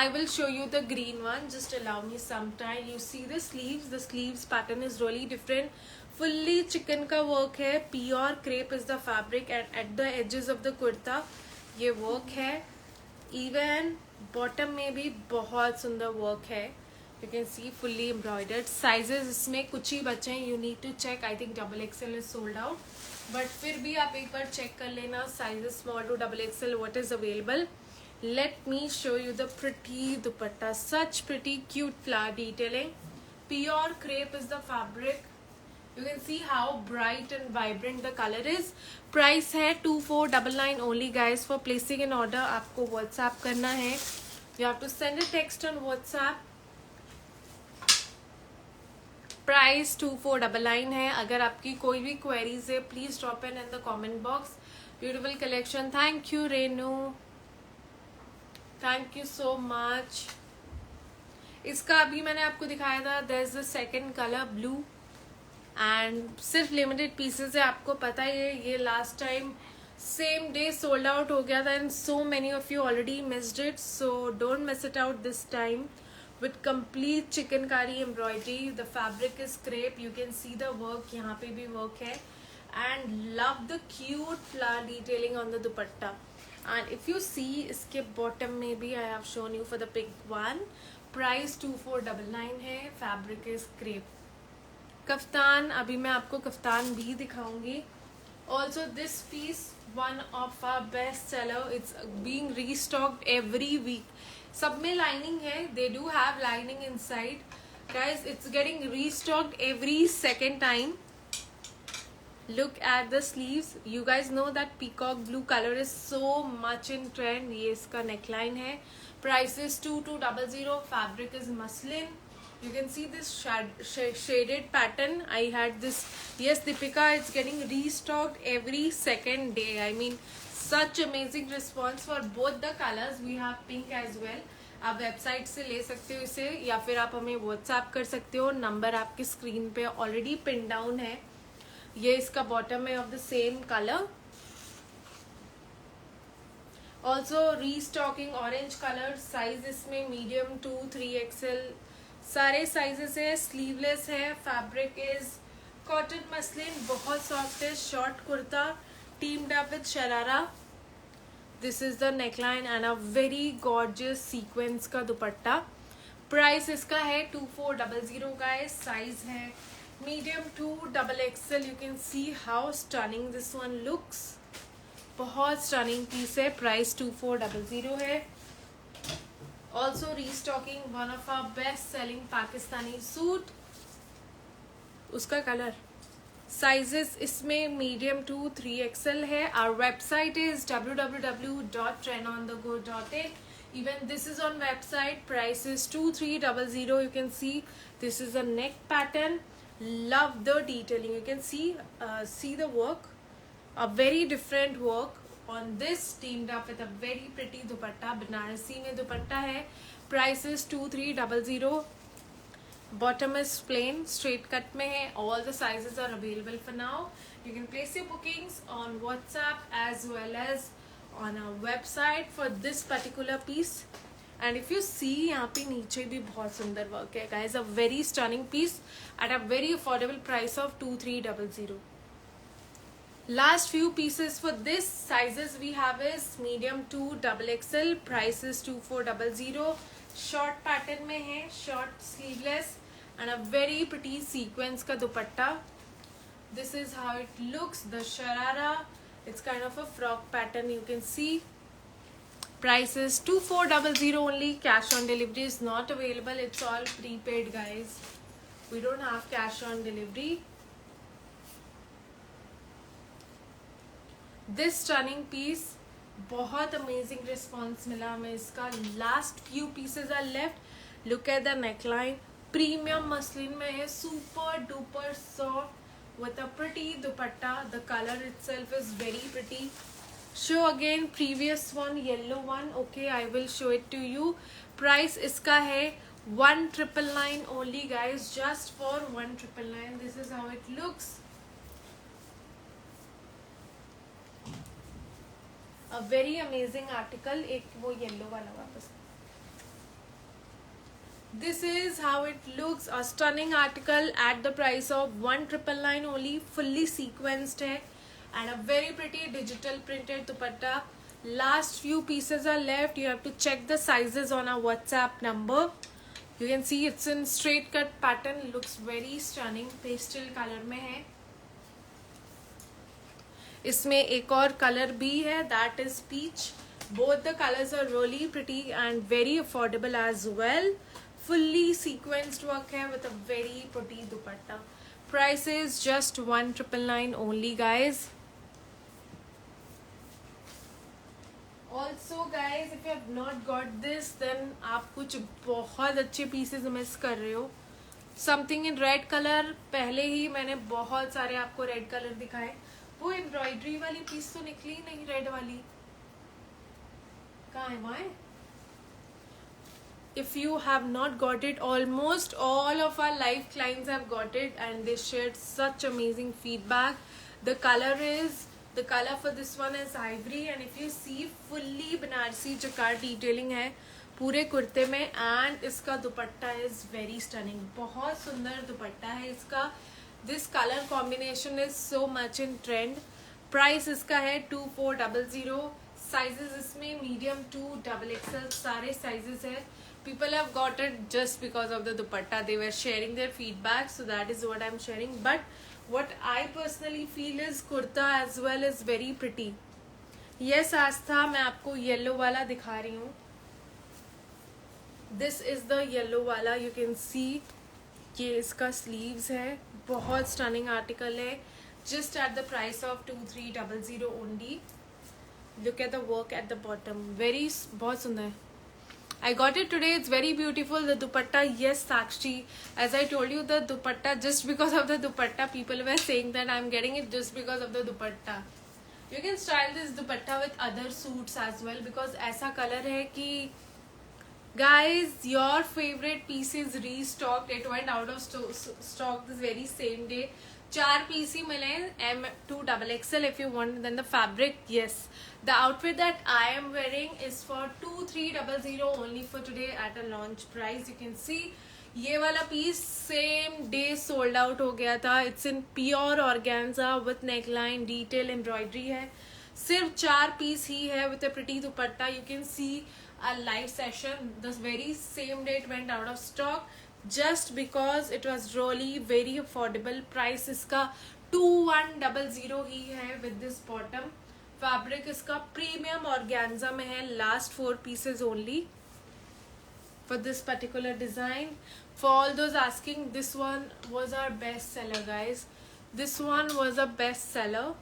I will show you the green one. Just allow me some time. You see the sleeves. The sleeves pattern is really different. Fully chicken का work है. Pure crepe is the fabric and at the edges of the kurta ये work है. Even बॉटम में भी बहुत सुंदर work है. You can see fully embroidered. Sizes इसमें कुछ ही बचे हैं. You need to check. I think XXL is sold out, but फिर भी आप एक बार चेक कर लेना. Sizes small to XXL what is available. Let me show you the pretty dupatta. Such pretty cute flower detailing. Pure crepe is the fabric. You can see how bright and vibrant the color is. Price है 2499 only guys. For placing an order आपको WhatsApp करना है. You have to send a text on WhatsApp. Price 2499 है. अगर आपकी कोई भी queries है please drop in the comment box. Beautiful collection. Thank you Renu, thank you so much. इसका अभी मैंने आपको दिखाया था. There is the second colour blue and सिर्फ लिमिटेड पीसेस है. आपको पता ही है ये last time same day sold out हो गया था and so many of you already missed it. So don't miss it out this time. With complete chicankari embroidery, the fabric is crepe. You can see the work. यहाँ पे भी work है. And love the cute flower detailing on the dupatta. And if you see, इसके bottom में भी I have shown you for the pink one. Price 2499 है. Fabric is crepe. Kaftan, अभी मैं आपको कफ्तान भी दिखाऊंगी. Also this piece, one of our best seller. It's being restocked every week. सब में लाइनिंग है. They do have lining inside guys. It's getting restocked every second time. Look at the sleeves. You guys know that peacock blue colour is so much in trend. ये इसका neckline है. Price is 2200. Fabric is muslin. You can see this shaded pattern. I had this. Yes, Deepika, it's getting restocked every second day. I mean, such amazing response for both the colors. We have pink as well. आप website से ले सकते हो इसे या फिर आप हमें व्हाट्सएप कर सकते हो. नंबर आपकी स्क्रीन पे ऑलरेडी पिन डाउन है. ये इसका बॉटम है of the same colour. Also restocking orange colour. Size इसमें मीडियम 2, 3XL सारे साइजेस है. स्लीवलेस है. Fabric is cotton muslin. बहुत सॉफ्ट है. Short kurta teamed up with sharara. This is the neckline and a very gorgeous sequence का दुपट्टा. Price इसका है 2400 guys. Size है medium 2 XXL. You can see how stunning this one looks. बहुत stunning piece है. Price 2400 है. Also restocking one of our best selling Pakistani suit. उसका colour sizes इसमें medium 2, 3XL है. Our website is www.trendonthego.in. Even this is on website. Price is 2300. You can see this is a neck pattern. Love the detailing. You can see the work. A very different work on this teamed up with a very pretty dupatta. Banarasi में दुपट्टा है. Price is 2300. Bottom is plain, straight cut में है. All the sizes are available for now. You can place your bookings on WhatsApp as well as on our website for this particular piece. And if you see, यहाँ पे नीचे भी बहुत सुंदर work है guys. A very stunning piece at a very affordable price of 2300. Last few pieces for this sizes we have is medium 2 XXL. Price is 2400. Short pattern में है. Short sleeveless and a very pretty sequence का dupatta. This is how it looks. The sharara. It's kind of a frock pattern. You can see. Price is 2400 only. Cash on delivery is not available. It's all prepaid guys. We don't have cash on delivery. This stunning piece. बहुत amazing response मिला हमें इसका. Last few pieces are left. Look at the neckline. Premium muslin में है. Super duper soft with a pretty dupatta. The colour itself is very pretty. Show again previous one, yellow one. Okay, I will show it to you. Price इसका है 1999 only guys. Just for 1999. This is how it looks. A very amazing article. एक वो yellow वाला वापस. This is how it looks. A stunning article at the price of 1999 only. Fully sequenced है and a very pretty digital printed dupatta. Last few pieces are left. You have to check the sizes on our WhatsApp number. You can see it's in straight cut pattern. Looks very stunning. Pastel color में है. इसमें एक और colour भी है. That is peach. Both the colors are really pretty and very affordable as well. Fully sequenced work hai with a very pretty dupatta. Price is just 1,999 only, guys. Also guys, if you have not got this, then आप कुछ बहुत अच्छे pieces miss कर रहे हो. Something in red color, पहले ही मैंने बहुत सारे आपको red color दिखाए. वो embroidery वाली piece तो निकली नहीं, red वाली. कहाँ है वहाँ? If you have not got it, almost all of our live clients have got it and they shared such amazing feedback. The color for this one is ivory and if you see fully Banarsi jacquard detailing है पूरे कुर्ते में and इसका दुपट्टा is very stunning. बहुत सुंदर दुपट्टा है इसका. This color combination is so much in trend. Price इसका है 2400. Sizes इसमें medium to XXL सारे sizes है. People have got it just because of the dupatta. They were sharing their feedback, so that is what I'm sharing. But what I personally feel is kurta as well is very pretty. Yes, Astha, मैं आपको yellow वाला दिखा रही हूँ. This is the yellow वाला. You can see ये इसका sleeves है. बहुत stunning article है. Just at the price of 2300 only. Look at the work at the bottom. बहुत सुंदर है. I got it today. It's very beautiful. The dupatta, yes, Sakshi. As I told you, the dupatta, just because of the dupatta, people were saying that I'm getting it just because of the dupatta. You can style this dupatta with other suits as well because ऐसा color है कि guys, your favorite piece is restocked. It went out of stock this very same day. 4 piece ही मिले M2XXL if you want. Then the fabric, yes, the outfit that I am wearing is for 2300 only for today at a launch price. You can see ये वाला piece same day sold out हो गया था. It's in pure organza with neckline, detail, embroidery है. सिर्फ 4 piece ही है with a pretty dupatta. You can see a live session. The very same day it went out of stock. Just because it was really very affordable. Price इसका 2100 ही है with this bottom. Fabric इसका premium organza में है. Last 4 pieces only for this particular design. For all those asking, this one was our best seller, guys. This one was a best seller.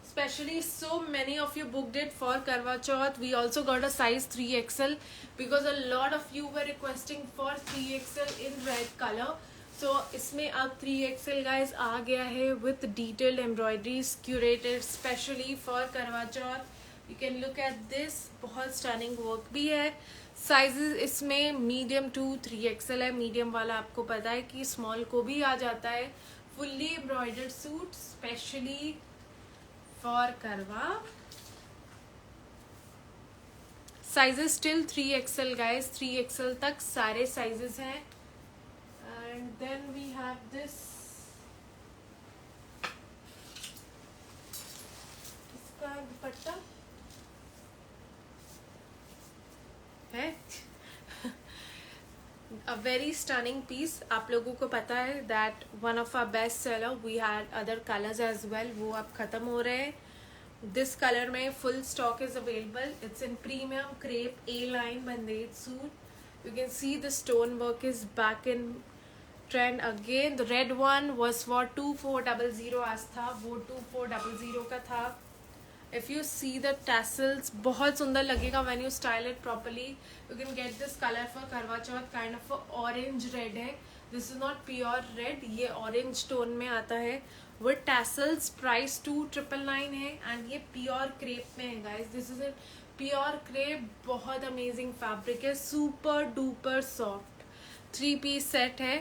Especially so many of you booked it for Karwa Chauth. We also got a size 3XL because a lot of you were requesting for 3XL in red color. So इसमें अब 3XL guys आ गया है with detailed embroideries curated specially for Karwa Chauth. You can look at this. बहुत stunning work भी है. Sizes इसमें medium to 3XL है. Medium वाला आपको पता है कि small को भी आ जाता है. Fully embroidered suit specially for Karwa. Sizes still 3XL guys. 3XL तक सारे sizes हैं. And then we have this. इसका दुपट्टा है. A very stunning piece. आप लोगों को पता है that one of our best seller. We had other colors as well. वो अब खत्म हो रहे हैं. This color में full stock is available. It's in premium crepe A-line bandage suit. You can see the stone work is back in trend again. The red one was for 2400 आज था. वो 2400 का था. If you see the tassels, बहुत सुंदर लगेगा when you style it properly. You can get this color for Karwa Chauth. Kind of a orange red है. This is not pure red. ये orange tone में आता है. With tassels, price 2999 है. And ये pure crepe में है guys. This is a pure crepe. बहुत amazing fabric है. Super duper soft. 3-piece set है.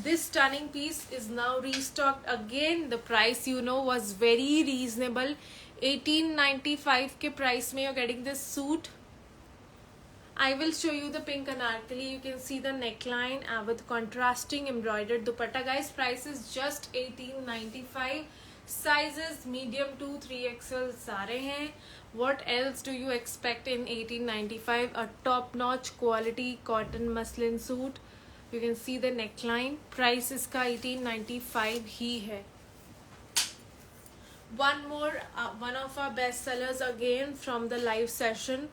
This stunning piece is now restocked again. The price you know was very reasonable. 1895 के price में you're getting this suit. I will show you the pink anarkali. You can see the neckline with contrasting embroidered dupatta. Guys, price is just 1895. Sizes medium to 3XL सारे हैं. What else do you expect in 1895? A top-notch quality cotton muslin suit. You can see the neckline. Price इसका 1895 ही है. One more, one of our best sellers again from the live session.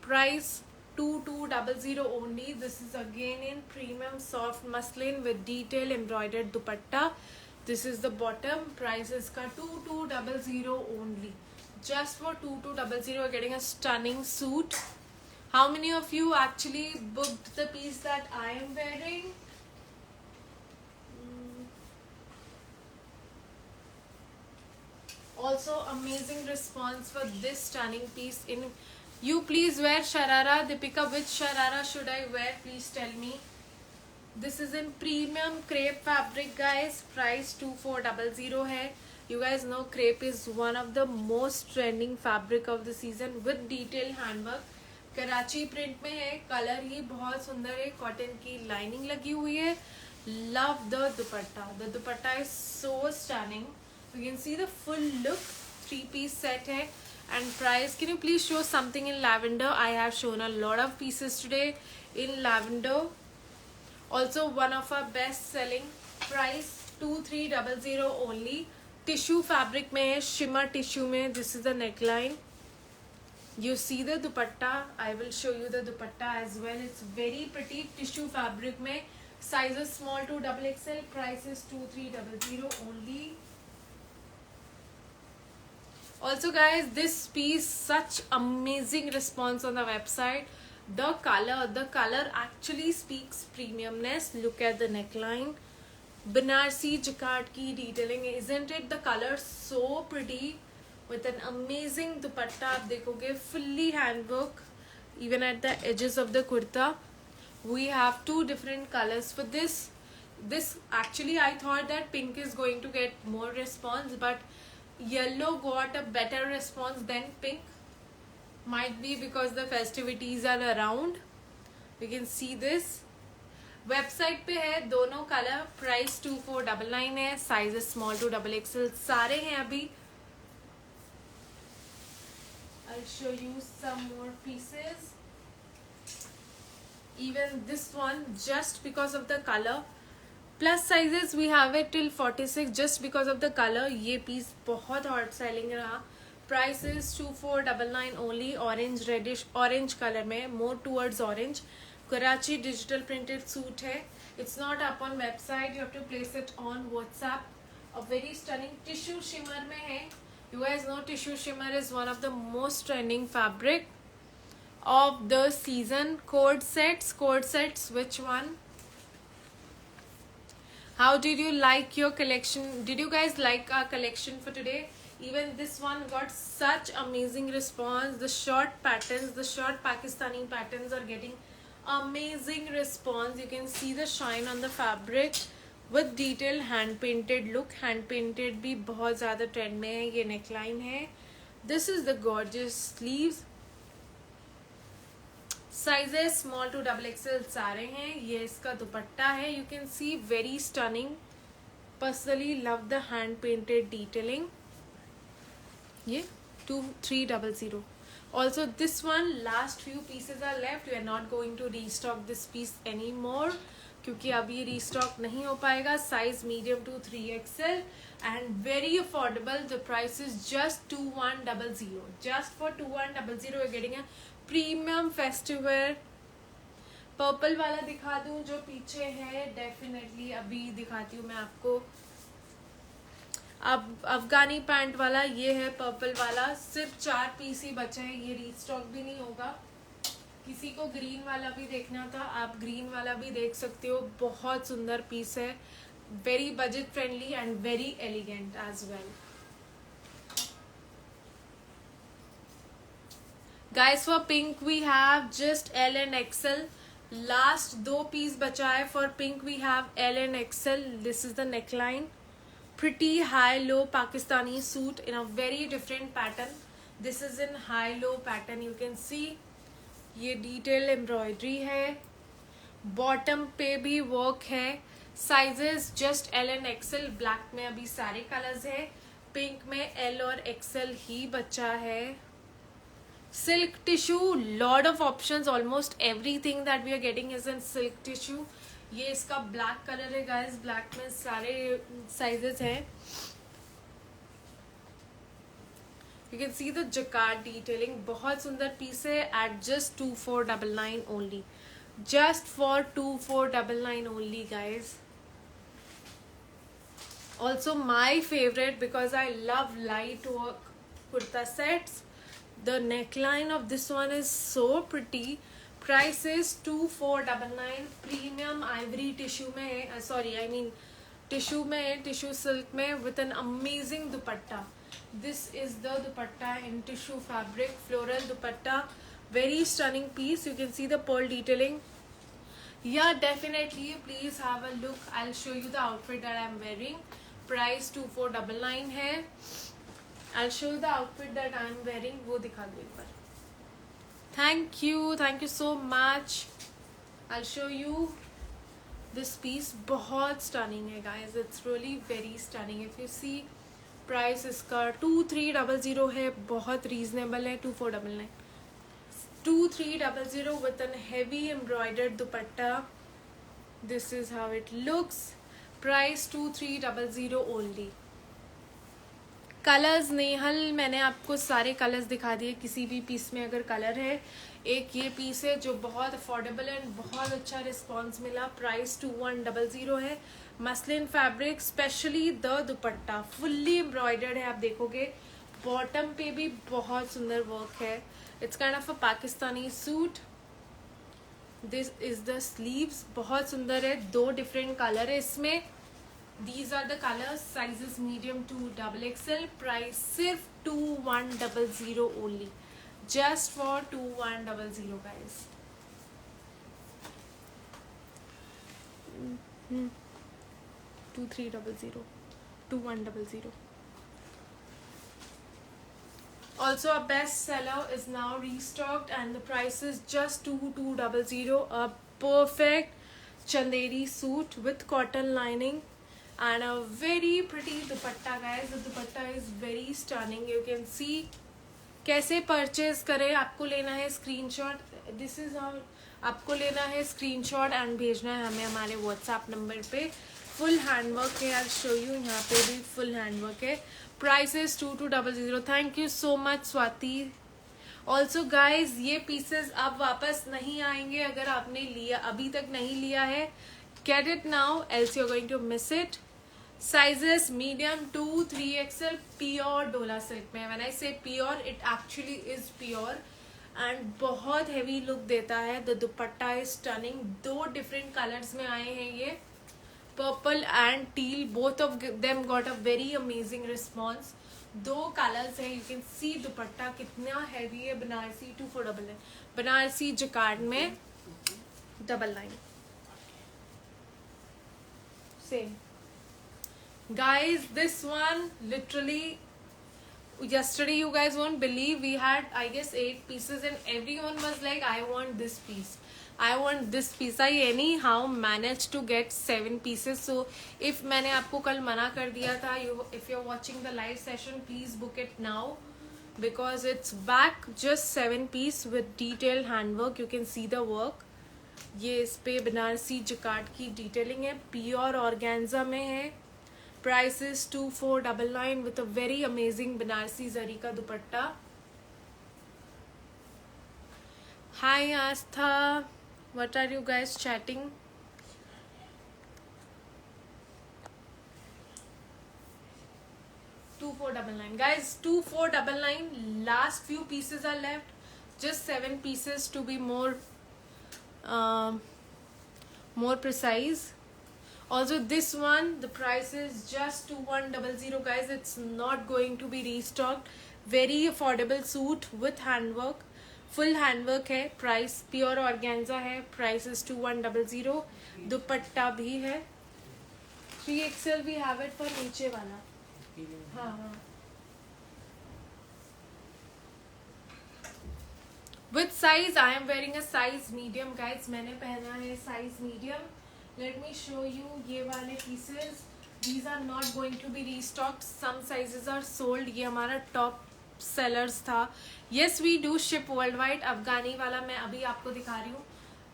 Price 2200 only. This is again in premium soft muslin with detail embroidered dupatta. This is the bottom. Price is ka 2200 only. Just for 2200 you're getting a stunning suit. How many of you actually booked the piece that I am wearing? Also amazing response for this stunning piece. In you please wear sharara. Deepika, which sharara should I wear? Please tell me. This is in premium crepe fabric, guys. Price 2400 hai. You guys know crepe is one of the most trending fabric of the season with detailed handwork. Karachi print में है. Colour ही बहुत सुंदर है. Cotton की lining लगी हुई है. Love the dupatta. The dupatta is so stunning. You can see the full look. 3-piece set hai. And price, can you please show something in lavender? I have shown a lot of pieces today in lavender. Also one of our best selling. Price 2300 only. Tissue fabric में है. Shimmer tissue में. This is the neckline. You see the dupatta. I will show you the dupatta as well. It's very pretty. Tissue fabric में. Sizes small to XXL. Price is 2300 only. Also guys, this piece, such amazing response on the website. The color actually speaks premiumness. Look at the neckline. Banarsi jacquard ki detailing. Isn't it the color so pretty? With an amazing dupatta. आप देखोगे fully handwork. Even at the edges of the kurta. We have 2 different colors for this. This actually I thought that pink is going to get more response, but yellow got a better response than pink. Might be because the festivities are around. We can see this. Website पे है दोनों color. Price 2499 है. Sizes small to XXL सारे हैं अभी. I'll show you some more pieces. Even this one, just because of the color. Plus sizes we have it till 46 just because of the color. ये piece बहुत hot selling रहा. Price is 2499 only. Orange reddish, orange color में, more towards orange. Karachi digital printed suit है. It's not up on website. You have to place it on WhatsApp. A very stunning tissue shimmer में है. You guys know tissue shimmer is one of the most trending fabric of the season. Cord sets, which one? How did you like your collection? Did you guys like our collection for today? Even this one got such amazing response. The short patterns, the short Pakistani patterns are getting amazing response. You can see the shine on the fabric with detailed hand painted look. Hand painted भी बहुत ज़्यादा trend में है. ये neckline है. This is the gorgeous sleeves. Sizes small to XXL सारे हैं. ये इसका दुपट्टा है. You can see very stunning. Personally love the hand painted detailing. ये 2300. Also this one, last few pieces are left. We are not going to restock this piece anymore क्योंकि अब ये restock नहीं हो पाएगा. Size medium to 3XL and very affordable. The price is just 2100. Just for 2100 you're getting a premium festive where. Purple वाला दिखा दूं जो पीछे है. डेफिनेटली अभी दिखाती हूँ मैं आपको. अब अफगानी पैंट वाला ये है. पर्पल वाला सिर्फ 4 पीस ही बचे हैं. ये रीस्टॉक भी नहीं होगा. किसी को ग्रीन वाला भी देखना था, आप ग्रीन वाला भी देख सकते हो. बहुत सुंदर पीस है. Very budget friendly and very elegant as well. Guys, for pink we have just L and XL. Last 2 piece बचा है. For pink we have L and XL. This is the neckline. Pretty high low Pakistani suit in a very different pattern. This is in high low pattern. You can see ये detail embroidery है. Bottom पे भी work है. Sizes just L and XL. Black में अभी सारे colors है. Pink में L और XL ही बचा है. Silk tissue, lot of options. Almost everything that we are getting is in silk tissue. ये इसका black color है guys. Black में सारे sizes हैं. You can see the jacquard detailing. बहुत सुंदर पीस है at just 2499 only. Just for 2499 only, guys. Also my favorite, because I love light work kurta sets. The neckline of this one is so pretty. Price is 2499. Premium ivory tissue में है, sorry I mean tissue में है, tissue silk में with an amazing dupatta. This is the dupatta in tissue fabric, floral dupatta. Very stunning piece. You can see the pearl detailing. Yeah, definitely. Please have a look. I'll show you the outfit that I'm wearing. Price 2499 है. I'll show you the outfit that I'm wearing. वो दिखा दो एक बार. Thank you so much. I'll show you this piece. बहुत stunning है, guys. It's really very stunning. If you see, price इसका 2300 है. बहुत reasonable है. 2499. 2300 with a heavy embroidered dupatta. This is how it looks. Price 2300 only. Colours Nehal मैंने आपको सारे colours दिखा दिए. किसी भी पीस में अगर कलर है, एक ये पीस है जो बहुत अफोर्डेबल एंड बहुत अच्छा रिस्पॉन्स मिला. प्राइस 2100 है. Muslin fabric, specially the dupatta fully embroidered है. आप देखोगे बॉटम पे भी बहुत सुंदर वर्क है. It's kind of a Pakistani suit. This is the sleeves. बहुत सुंदर है. 2 डिफरेंट कलर है इसमें. These are the colors. Sizes medium to XXL. Price सिर्फ 2100 only. Just for 2100, guys. 2300. 2100. Also a best seller is now restocked and the price is just 2200. A perfect chanderi suit with cotton lining and a very pretty dupatta, guys. The dupatta is very stunning. You can see. कैसे purchase करें, आपको लेना है screenshot. This is how. आपको लेना है screenshot and भेजना है हमें हमारे व्हाट्सएप नंबर पे. फुल हैंडवर्क है. I show you. यहाँ पे भी फुल हैंडवर्क है. Price is 2200. Thank you so much Swati. Also guys, ये पीसेस अब वापस नहीं आएंगे अगर आपने लिया, अभी तक नहीं लिया है. Get it now, else you are going to miss it. Sizes medium to 3XL, pure dola silk में. When I say pure, it actually is pure and बहुत heavy look देता है. The dupatta is stunning. 2 different colors में आए हैं ये, purple and teal. Both of them got a very amazing response. 2 colors है. You can see दुपट्टा कितना heavy है. बनारसी 2400 है. बनारसी जकार्ड में double line. Same. Guys, this one literally yesterday, you guys won't believe, we had I guess 8 pieces and everyone was like, I want this piece, I want this piece. I anyhow managed to get 7 pieces. So if मैंने आपको कल मना कर दिया था, if you're watching the live session, please book it now because it's back. Just 7 piece with detailed handwork. You can see the work. ये इस पे बनारसी जकार्ड की डिटेलिंग है. प्योर ऑर्गेन्जा में है. Price is 2499 with a very amazing Banarsi zari ka dupatta. Hi Astha, what are you guys chatting? 2499, guys. 2499. Last few pieces are left. Just 7 pieces to be more precise. Also this one, the price is just 2100, guys. It's not going to be restocked. Very affordable suit with handwork. Full handwork है. Price pure organza है. Price is 2100. दुपट्टा भी है. 3XL we have it for नीचे वाला. हाँ. With size, I am wearing a size medium, guys. मैंने पहना है size medium. Let me show you ये वाले pieces. These are not going to be restocked. Some sizes are sold. ये हमारा top sellers था. Yes, we do ship worldwide. अफगानी वाला मैं अभी आपको दिखा रही हूँ.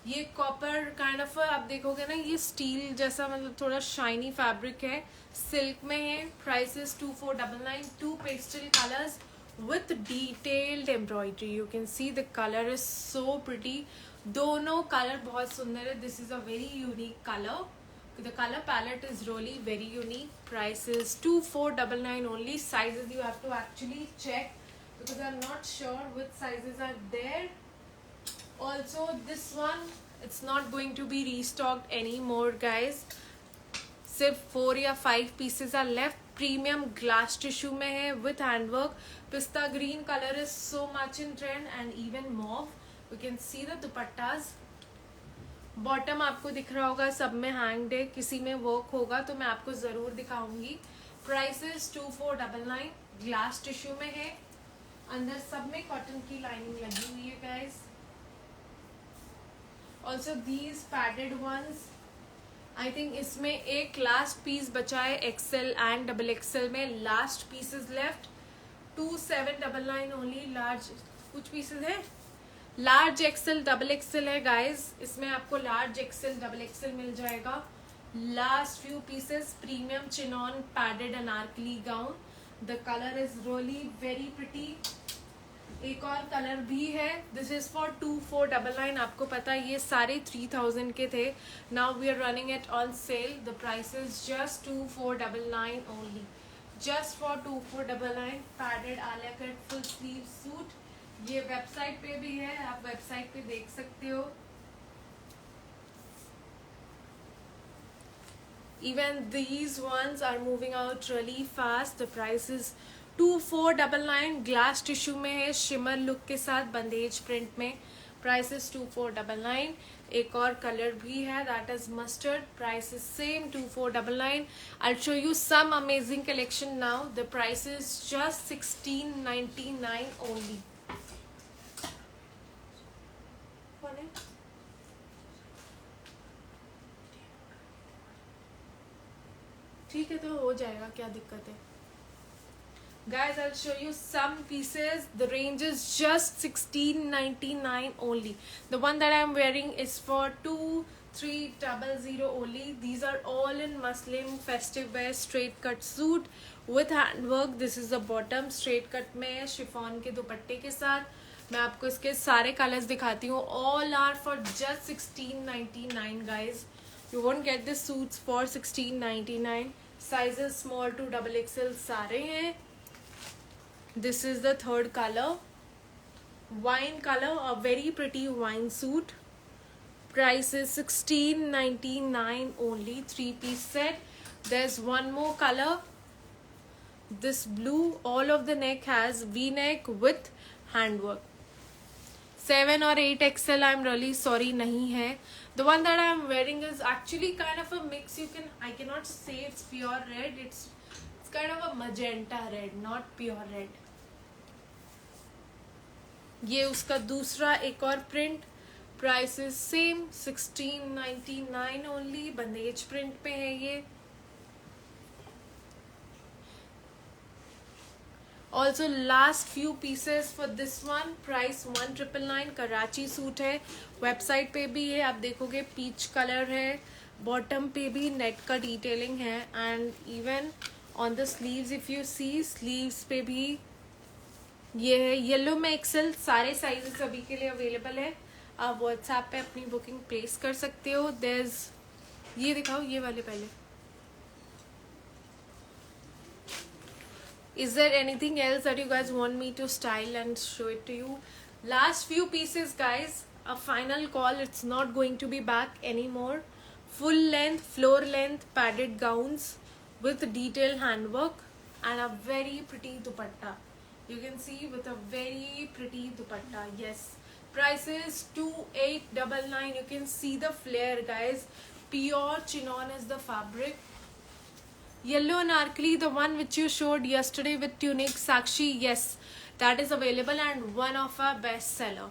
ये copper kind of आप देखोगे ना, ये steel जैसा मतलब थोड़ा shiny fabric है. Silk में है. Price is 2499. 2 pastel colors. with detailed embroidery. You can see the color is so pretty. दोनों color बहुत सुंदर है. This is a very unique color. The color palette is really very unique. Price is 2499 only. Sizes you have to actually check because I'm not sure which sizes are there. Also this one, it's not going to be restocked anymore guys. सिर्फ 4 या 5 pieces are left. Premium glass tissue में है with handwork. पिस्ता green colour is so much in trend and even mauve. You can see the dupattas. Bottom आपको दिख रहा होगा सब में हैंग्ड है. किसी में वर्क होगा तो मैं आपको जरूर दिखाऊंगी. Price is 2499. ग्लास टिश्यू में है. अंदर सब में कॉटन की लाइनिंग लगी हुई है guys. Also these padded ones. I think इसमें एक लास्ट पीस बचा है एक्सेल एंड डबल एक्सेल में. Last pieces left. 2799 only. Large कुछ पीसेस है. लार्ज एक्सेल डबल एक्सेल है गाइस. इसमें आपको लार्ज एक्सेल डबल एक्सेल मिल जाएगा. Last few pieces. Premium chiffon padded Anarkali gown. The colour is really very pretty. एक और कलर भी है. This is for 2499. आपको पता है ये सारे 3000 के थे. Now we are running it on sale. The price is just 2499 only. Just for 2499. Padded Alia cut full sleeve suit. ये वेबसाइट पे भी है. आप वेबसाइट पे देख सकते हो. Even these ones are moving out really fast. The price is 2499. Glass tissue में है शिमर लुक के साथ बंदेज प्रिंट में. Price is 2499. एक और कलर भी है that is mustard. Price is same 2499. I'll show you some amazing collection now. The price is just 1699 only. ठीक है तो हो जाएगा. क्या दिक्कत है. Guys, I'll show you some pieces. The range is just 1699 only. The one that I'm wearing is for 2300 only. These are all in muslin festive wear straight cut suit with handwork. This is the bottom. Straight cut में है chiffon के दुपट्टे के साथ. मैं आपको इसके सारे कलर्स दिखाती हूँ. All are for just 1699 guys. You won't get the suits for 1699. Sizes small to double XL सारे हैं. This is the third color. Wine color, a very pretty wine suit. Price is 1699 only. 3-piece set. There's one more color. This blue. All of the neck has V-neck with handwork. 7 or 8 XL. I'm really sorry नहीं है. The one that I'm wearing is actually kind of a mix. I cannot say it's pure red. It's kind of a magenta red, not pure red. ये उसका दूसरा एक और print. Price is same 1699 only. Bandhej print पे है ये. Also last few pieces for this one. Price 1999. Karachi suit है. Website पे भी है आप देखोगे पीच कलर है. बॉटम पे भी नेट का डिटेलिंग है. And even on the sleeves if you see, sleeves पे भी ये है. येलो में एक्सेल. सारे साइजेस अभी के लिए अवेलेबल है. आप व्हाट्सएप पे अपनी बुकिंग प्लेस कर सकते हो. देयर ये दिखाओ ये वाले पहले. Is there anything else that you guys want me to style and show it to you? Last few pieces guys. A final call. It's not going to be back anymore. Full length, floor length padded gowns with detailed handwork and a very pretty dupatta. You can see with a very pretty dupatta. Yes. Price is 2899. You can see the flare guys. Pure chinon is the fabric. Yellow anarkali, the one which you showed yesterday with tunic Sakshi, yes, that is available and one of our best seller.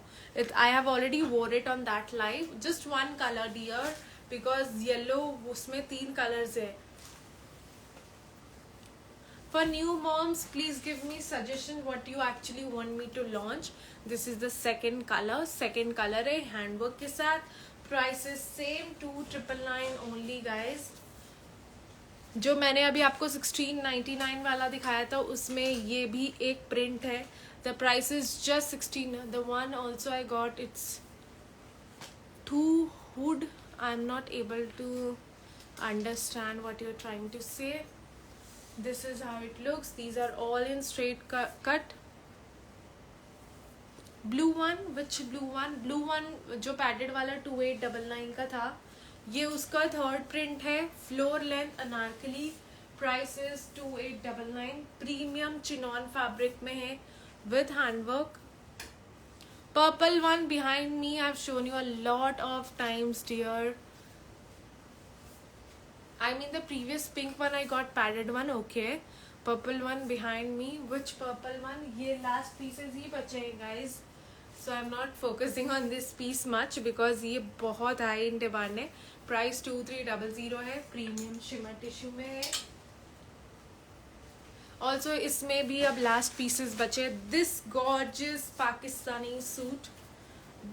I have already wore it on that live. Just one color dear, because yellow उसमें 3 colors है. For new moms, please give me suggestion what you actually want me to launch. This is the second color. Second color है handwork के साथ. Price is same 2999 only guys. जो मैंने अभी आपको 1699 वाला दिखाया था उसमें ये भी एक प्रिंट है. The price is just 16. The one also I got, it's too hood. I'm not able to understand what you're trying to say. This is how it looks. These are all in straight cut. Blue one, which blue one? Blue one जो padded वाला 2899 का था, ये उसका third print है. Floor length Anarkali. Price is 2899. Premium chinon fabric में है with handwork. Purple one behind me, I've shown you a lot of times, dear. I mean the previous pink one I got padded one, okay. Purple one behind me. Which purple one? ये last pieces ही बचे हैं guys. So I'm not focusing on this piece much because ये बहुत high in demand है. Price 2300 है. Premium shimmer tissue में है. Also इसमें भी अब लास्ट पीसेस बचे. दिस गॉर्जियस पाकिस्तानी सूट,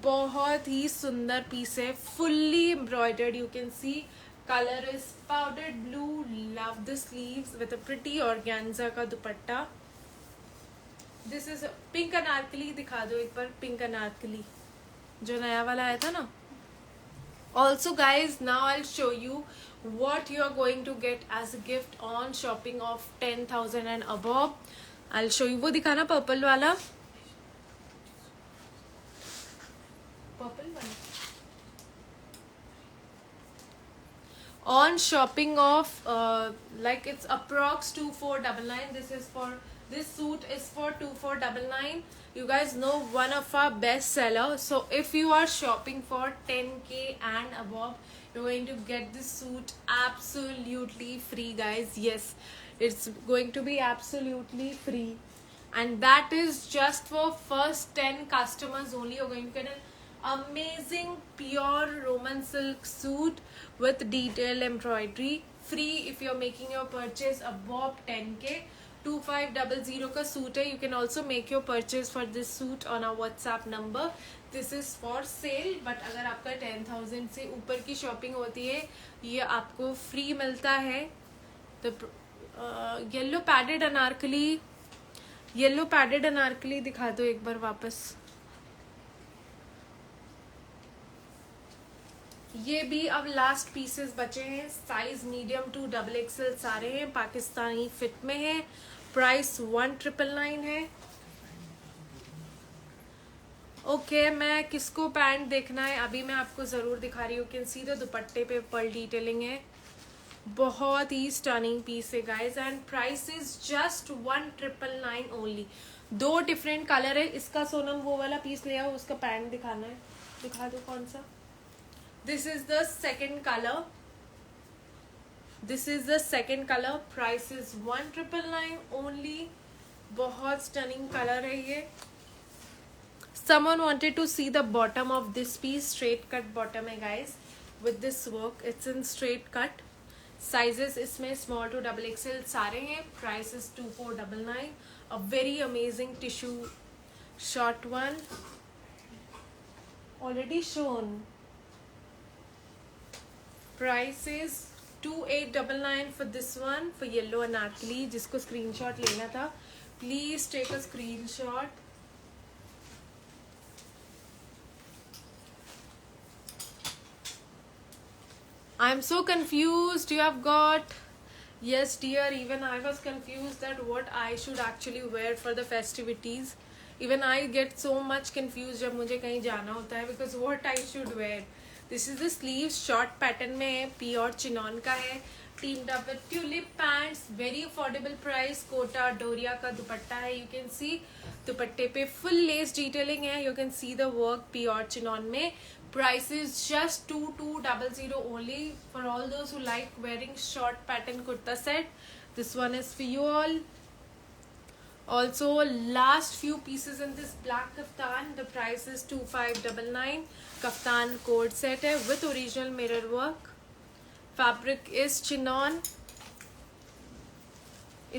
बहुत ही सुंदर पीस है. Fully embroidered, you can see. Colour is powdered blue. Love the sleeves with a pretty organza का dupatta. This is pink anarkali. दिखा दो एक बार पिंक अनारकली जो नया वाला आया था ना. Also guys, now I'll show you what you are going to get as a gift on shopping of 10,000 and above. I'll show you. वो दिखाना पर्पल वाला. पर्पल वाला on shopping of like it's approx 2499. This is for, this suit is for 2499. You guys know one of our best seller. So if you are shopping for 10k and above, you're going to get this suit absolutely free guys. Yes, it's going to be absolutely free, and that is just for first 10 customers only. You're going to get an amazing pure Roman silk suit with detailed embroidery, free if you're making your purchase above 10k. 2500 का suit है. You can also make your purchase for this suit on our WhatsApp number. This is for sale, but अगर आपका 10,000 से ऊपर की shopping होती है ये आपको फ्री मिलता है. तो yellow padded Anarkali, yellow padded Anarkali दिखा दो एक बार वापस. ये भी अब लास्ट पीसेस बचे हैं. साइज मीडियम टू XXL सारे हैं. पाकिस्तानी फिट में है. प्राइस 1999 है. ओके मैं किसको पैंट देखना है अभी मैं आपको ज़रूर दिखा रही हूँ. कैन सी द दुपट्टे पे पर्ल डिटेलिंग है. बहुत ही स्टनिंग पीस है guys. And price is just 1999 only. 2 different colour है. इसका सोनम वो वाला पीस ले आओ, उसका पैंट दिखाना है. दिखा दो कौन सा. This is the second color. This is the second color. Price is 1999 only. बहुत stunning color है ये. Someone wanted to see the bottom of this piece. Straight cut bottom है guys. With this work, it's in straight cut. Sizes इसमें small to XXL सारे हैं. Price is 2499. A very amazing tissue short one. Already shown. Price is 2899 for this one, for yellow anarkali. जिसको screenshot लेना था please take a screenshot. I'm so confused. You have got, yes dear, even I was confused that what I should actually wear for the festivities. Even I get so much confused जब मुझे कहीं जाना होता है because what I should wear. This is the sleeve. Short pattern में है. Pure chinon का है. Teamed up with tulip pants. Very affordable price. Kota Doria का दुपट्टा है. यू कैन सी दुपट्टे पे फुल लेस डिटेलिंग है. You can see the work pure chinon में. Price is just 2200 only for all those who like wearing short pattern kurta set. This one is for you all. Also last few pieces in this black kaftan. The price is 2599. Kaftan coat set है with original mirror work. Fabric is chinon.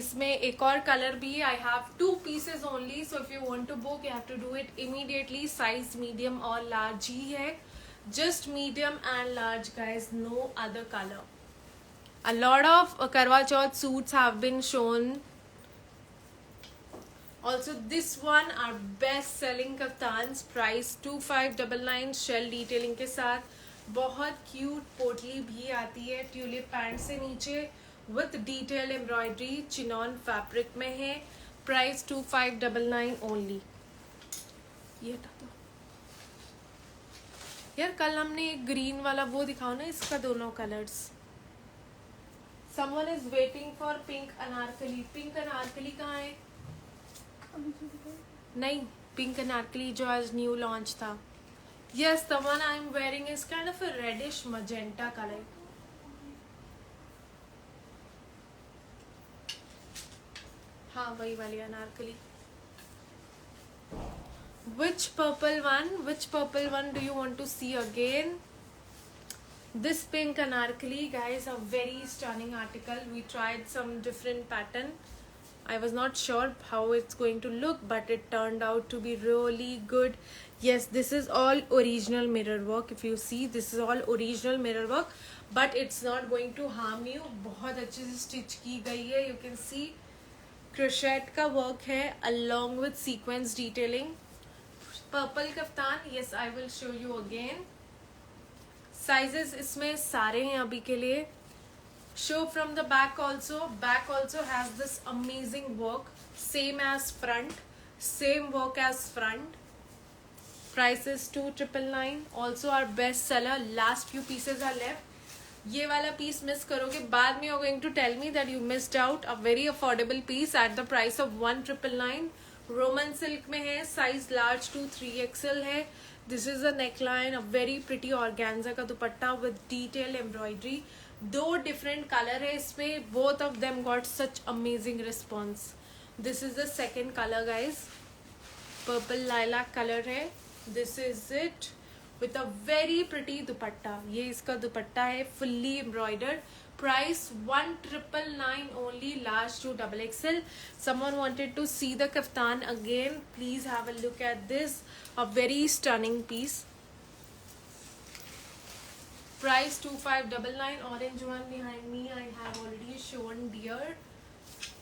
इसमें एक और colour भी है. I have 2 pieces only, so if you want to book you have to do it immediately. Size medium और large ही है. Just medium and large guys, no other color. A lot of Karwa Chauth suits have been shown. Also, this one our best selling kaftans, price 2599 shell detailing के साथ. बहुत cute पोटली भी आती है tulip pant से नीचे with detail embroidery, chinon fabric में है. Price 2599 only. ये हटा दो यार. कल हमने एक ग्रीन वाला वो दिखाओ ना, इसका दोनों colours. Someone is waiting for pink Anarkali. Pink Anarkali कहाँ है? नहीं, पिंक अनारकली जो आज न्यू लॉन्च था. Yes, the one I'm wearing is kind of a reddish magenta color. हाँ वही वाली Anarkali. Which purple one do you want to see again? This pink anarkali, guys, a very stunning article. We tried some different pattern. I was not sure how it's going to look, but it turned out to be really good. Yes, this is all original mirror work. If you see, this is all original mirror work, but it's not going to harm you. बहुत अच्छे से stitch की गई है. You can see crochet का work है along with sequence detailing. Purple kaftan, yes, I will show you again. Sizes इसमें सारे हैं अभी के लिए. Show from the back also. Back also has this amazing work, same as front, same work as front. Price is 2999. Also our best seller. Last few pieces are left. ये वाला piece miss करोगे बाद में you're going to tell me that you missed out. A very affordable piece at the price of 1999. Roman silk में है, size large to 3XL है. This is a neckline, a very pretty organza का दुपट्टा with detail embroidery. दो different color है इसमें. Both of them got such amazing response. This is the second color, guys. Purple lilac color है. This is it with a very pretty दुपट्टा. ये इसका दुपट्टा है fully embroidered. Price 1999 only, large to XXL. Someone wanted to see the kaftan again. Please have a look at this. A very stunning piece. Price 2599. Orange one behind me I have already shown, dear.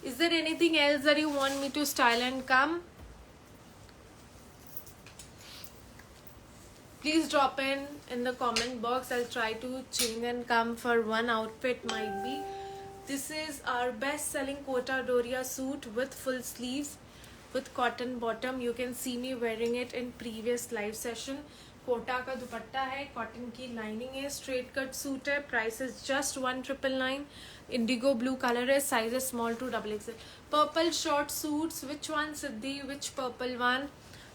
Is there anything else that you want me to style and come? Please drop in the comment box. I'll try to change and come for one outfit might be. This is our best selling Kota Doria suit with full sleeves with cotton bottom. You can see me wearing it in previous live session. Kota का दुपट्टा है, cotton की lining है, straight cut suit है. Price is just 1999. Indigo blue color है, size is small to XXL. Purple short suits. Which one, Siddhi? Which purple one?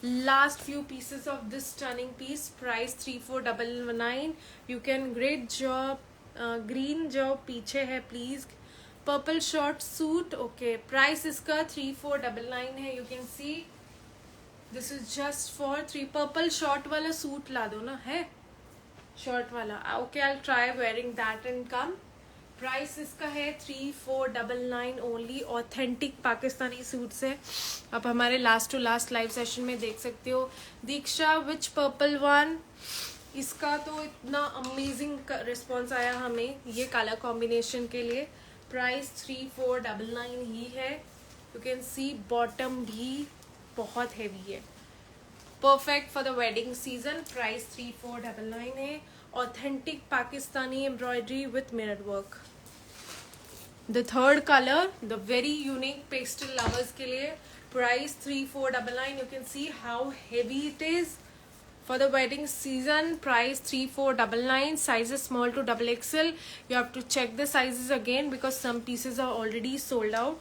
Last few pieces of this stunning piece. Price 3499. You can great job. Green job पीछे है please. Purple short suit. Okay, price इसका 3499 है. You can see this is just for 3. Purple short वाला suit ला दो ना, है short वाला. Okay, I'll try wearing that and come. Price इसका है 3499 ओनली. ऑथेंटिक पाकिस्तानी सूट्स है. आप हमारे last to last live session में देख सकते हो. Diksha, which purple one? इसका तो इतना अमेजिंग रिस्पॉन्स आया हमें ये कलर कॉम्बिनेशन के लिए. प्राइस 3499 ही है. यू कैन सी बॉटम भी बहुत हैवी है. Perfect for the wedding season. Price 3499 है. Authentic Pakistani embroidery with mirror work. The third color, the very unique pastel lovers के लिए. Price 3499. You can see how heavy it is for the wedding season. Price 3499. Size is small to XXL. You have to check the sizes again because some pieces are already sold out.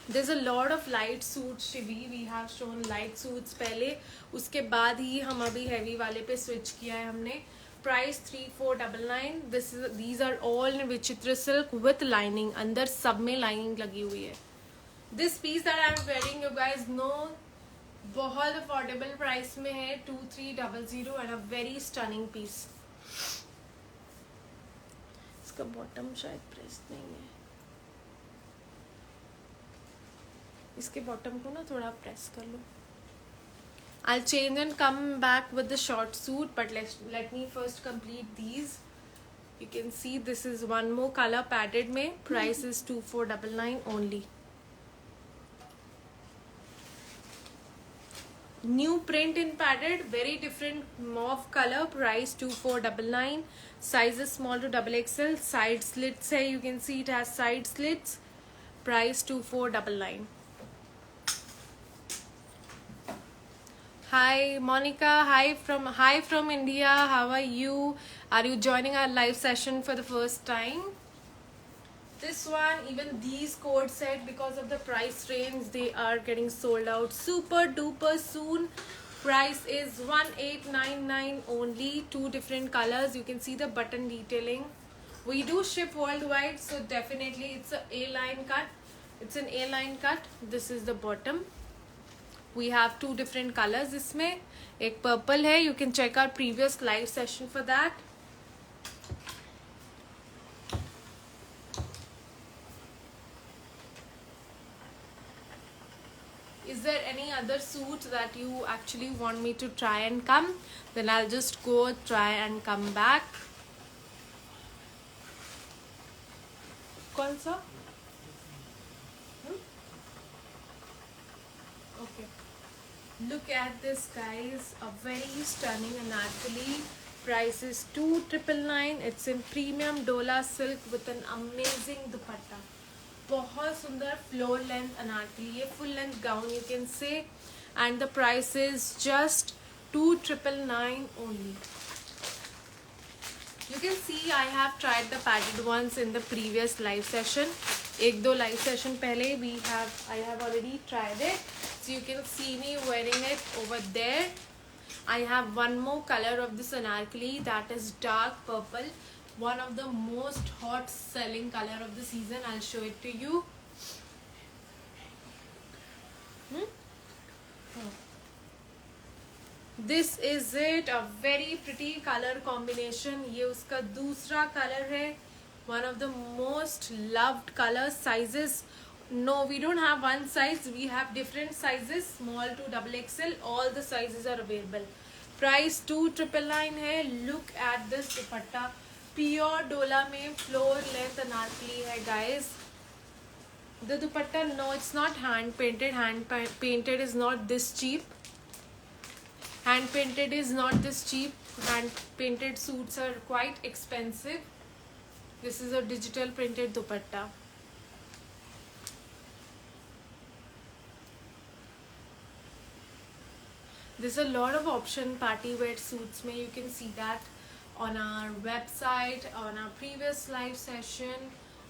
There's a lot of light suits. Shivi, we have shown light suits पहले, उसके बाद ही हम अभी heavy वाले पे switch किया है हमने. Price 3499. These are all in विचित्र silk with lining. अंदर सब में lining लगी हुई है. This piece that I'm wearing, you guys know, बहुत affordable price में है. 2300 and a very stunning piece. इसका bottom शायद press नहीं है. इसके bottom को ना थोड़ा press कर लो. I'll change and come back with the short suit, but let me first complete these. You can see this is one more color padded में. Price is 2499 only. New print in padded, very different mauve color. Price 2499. Size is small to double XL. Side slits hai. You can see it has side slits. Price 2499. Hi Monica, hi from India. How are you? Are you joining our live session for the first time? This one, even these code set, because of the price range, they are getting sold out super duper soon. Price is 1899 only. 2 different colors. You can see the button detailing. We do ship worldwide, so definitely it's a A-line cut. It's an A-line cut. This is the bottom. We have 2 different colors इसमें. एक purple है. You can check our previous live session for that. Is there any other suit that you actually want me to try and come? Then I'll just go try and come back. कौन सा? Okay. Look at this, guys. A very stunning anarkali. Price is 2999. It's in premium Dola silk with an amazing dupatta. बहुत सुंदर floor length anarkali. ये full length gown you can say, and the price is just 2999 only. You can see I have tried the padded ones in the previous live session. एक दो live session पहले I have already tried it. So you can see me wearing it over there. I have one more color of this anarkali, that is dark purple. One of the most hot selling color of the season. I'll show it to you. This is it, a very pretty color combination. ये उसका दूसरा color है. One of the most loved color sizes. No, we don't have one size. We have different sizes, small to double XL. All the sizes are available. Price 2999 है. Look at this dupatta. Pure Dola में floor length anarkali है, guys. The dupatta, no, it's not hand painted. Hand painted is not this cheap. Hand painted is not this cheap. Hand painted suits are quite expensive. This is a digital printed dupatta. There's a lot of option party wear suits में. You can see that on our website, on our previous live session.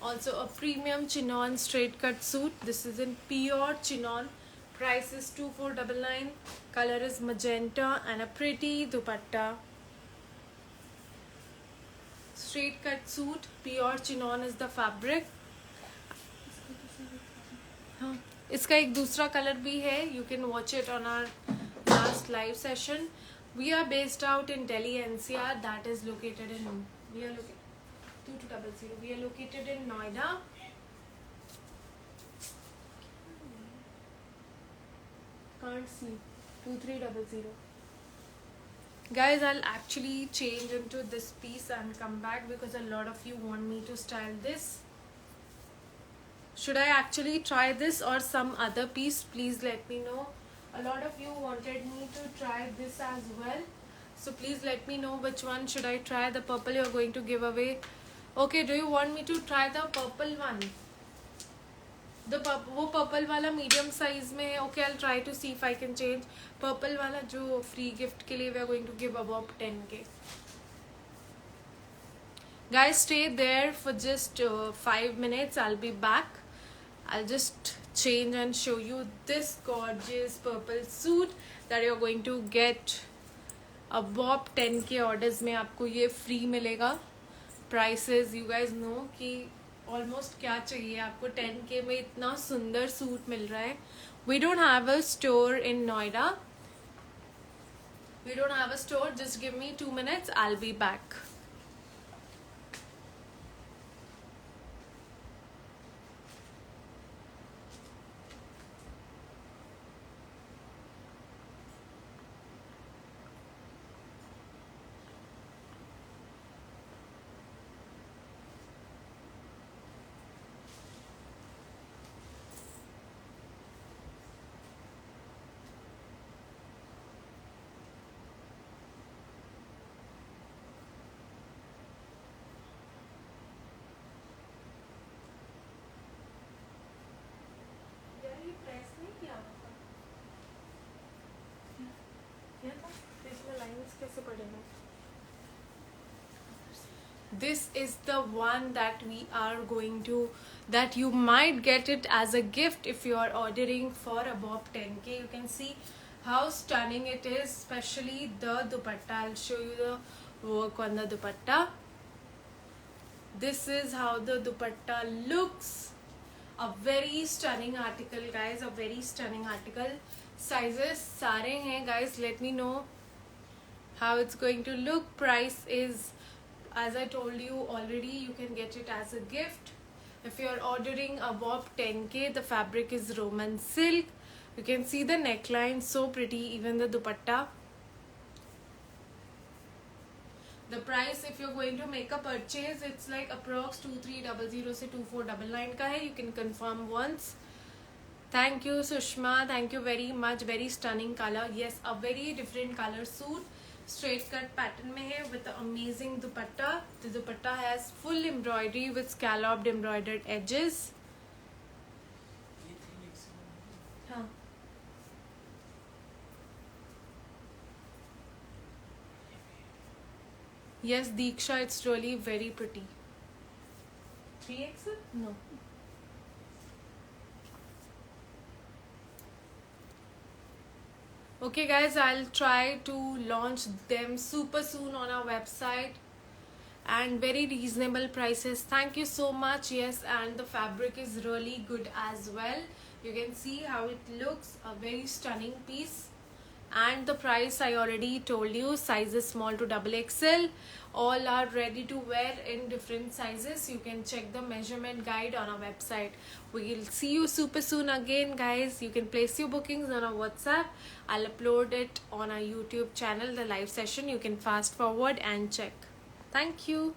Also a premium chinon straight cut suit. This is in pure chinon. Price is 2499. Color is magenta and a pretty dupatta. Straight cut suit, pure chinon is the fabric. हाँ, इसका एक दूसरा colour भी है. You can watch it on our last live session. We are based out in Delhi NCR. That is located in 2200. We are located in Noida. Can't see. 2300. Guys, I'll actually change into this piece and come back because a lot of you want me to style this. Should I actually try this or some other piece? Please let me know. A lot of you wanted me to try this as well. So please let me know which one should I try. The purple you're going to give away. Okay, do you want me to try the purple one? वो purple वाला medium size में है. Okay, I'll try to see if I can change. Purple वाला जो free gift के लिए we are going to give above 10K. Guys, stay there for just 5 minutes. I'll be back. I'll just change and show you this gorgeous purple suit that you're going to get above 10K orders में आपको ये free मिलेगा. Prices you guys know कि almost क्या चाहिए आपको 10K में इतना सुंदर सूट मिल रहा है. We don't have a store in Noida. We don't have a store. Just give me 2 minutes. I'll be back. कैसे पड़ेगा? This is the one that we are going to, that you might get it as a gift if you are ordering for above 10k. You can see how stunning it is, especially the dupatta. I'll show you the work on the dupatta. This is how the dupatta looks. A very stunning article, guys, a very stunning article. Sizes सारे हैं, guys. Let me know how it's going to look. Price is, as I told you already, you can get it as a gift. If you are ordering above 10k, the fabric is Roman silk. You can see the neckline, so pretty, even the dupatta. The price, if you're going to make a purchase, it's like approx 2300 से 2499 का है. You can confirm once. Thank you Sushma, thank you very much. Very stunning color. Yes, a very different color suit. Straight cut pattern में है with the amazing dupatta. The dupatta has full embroidery with scalloped embroidered edges. हाँ. Yes, Deeksha, it's really very pretty. 3XL? No. Okay guys, I'll try to launch them super soon on our website, and very reasonable prices. Thank you so much. Yes, and the fabric is really good as well. You can see how it looks, a very stunning piece. And the price I already told you, sizes small to XXL. All are ready to wear in different sizes. You can check the measurement guide on our website. We'll see you super soon again, guys. You can place your bookings on our WhatsApp. I'll upload it on our YouTube channel, the live session. You can fast forward and check. Thank you.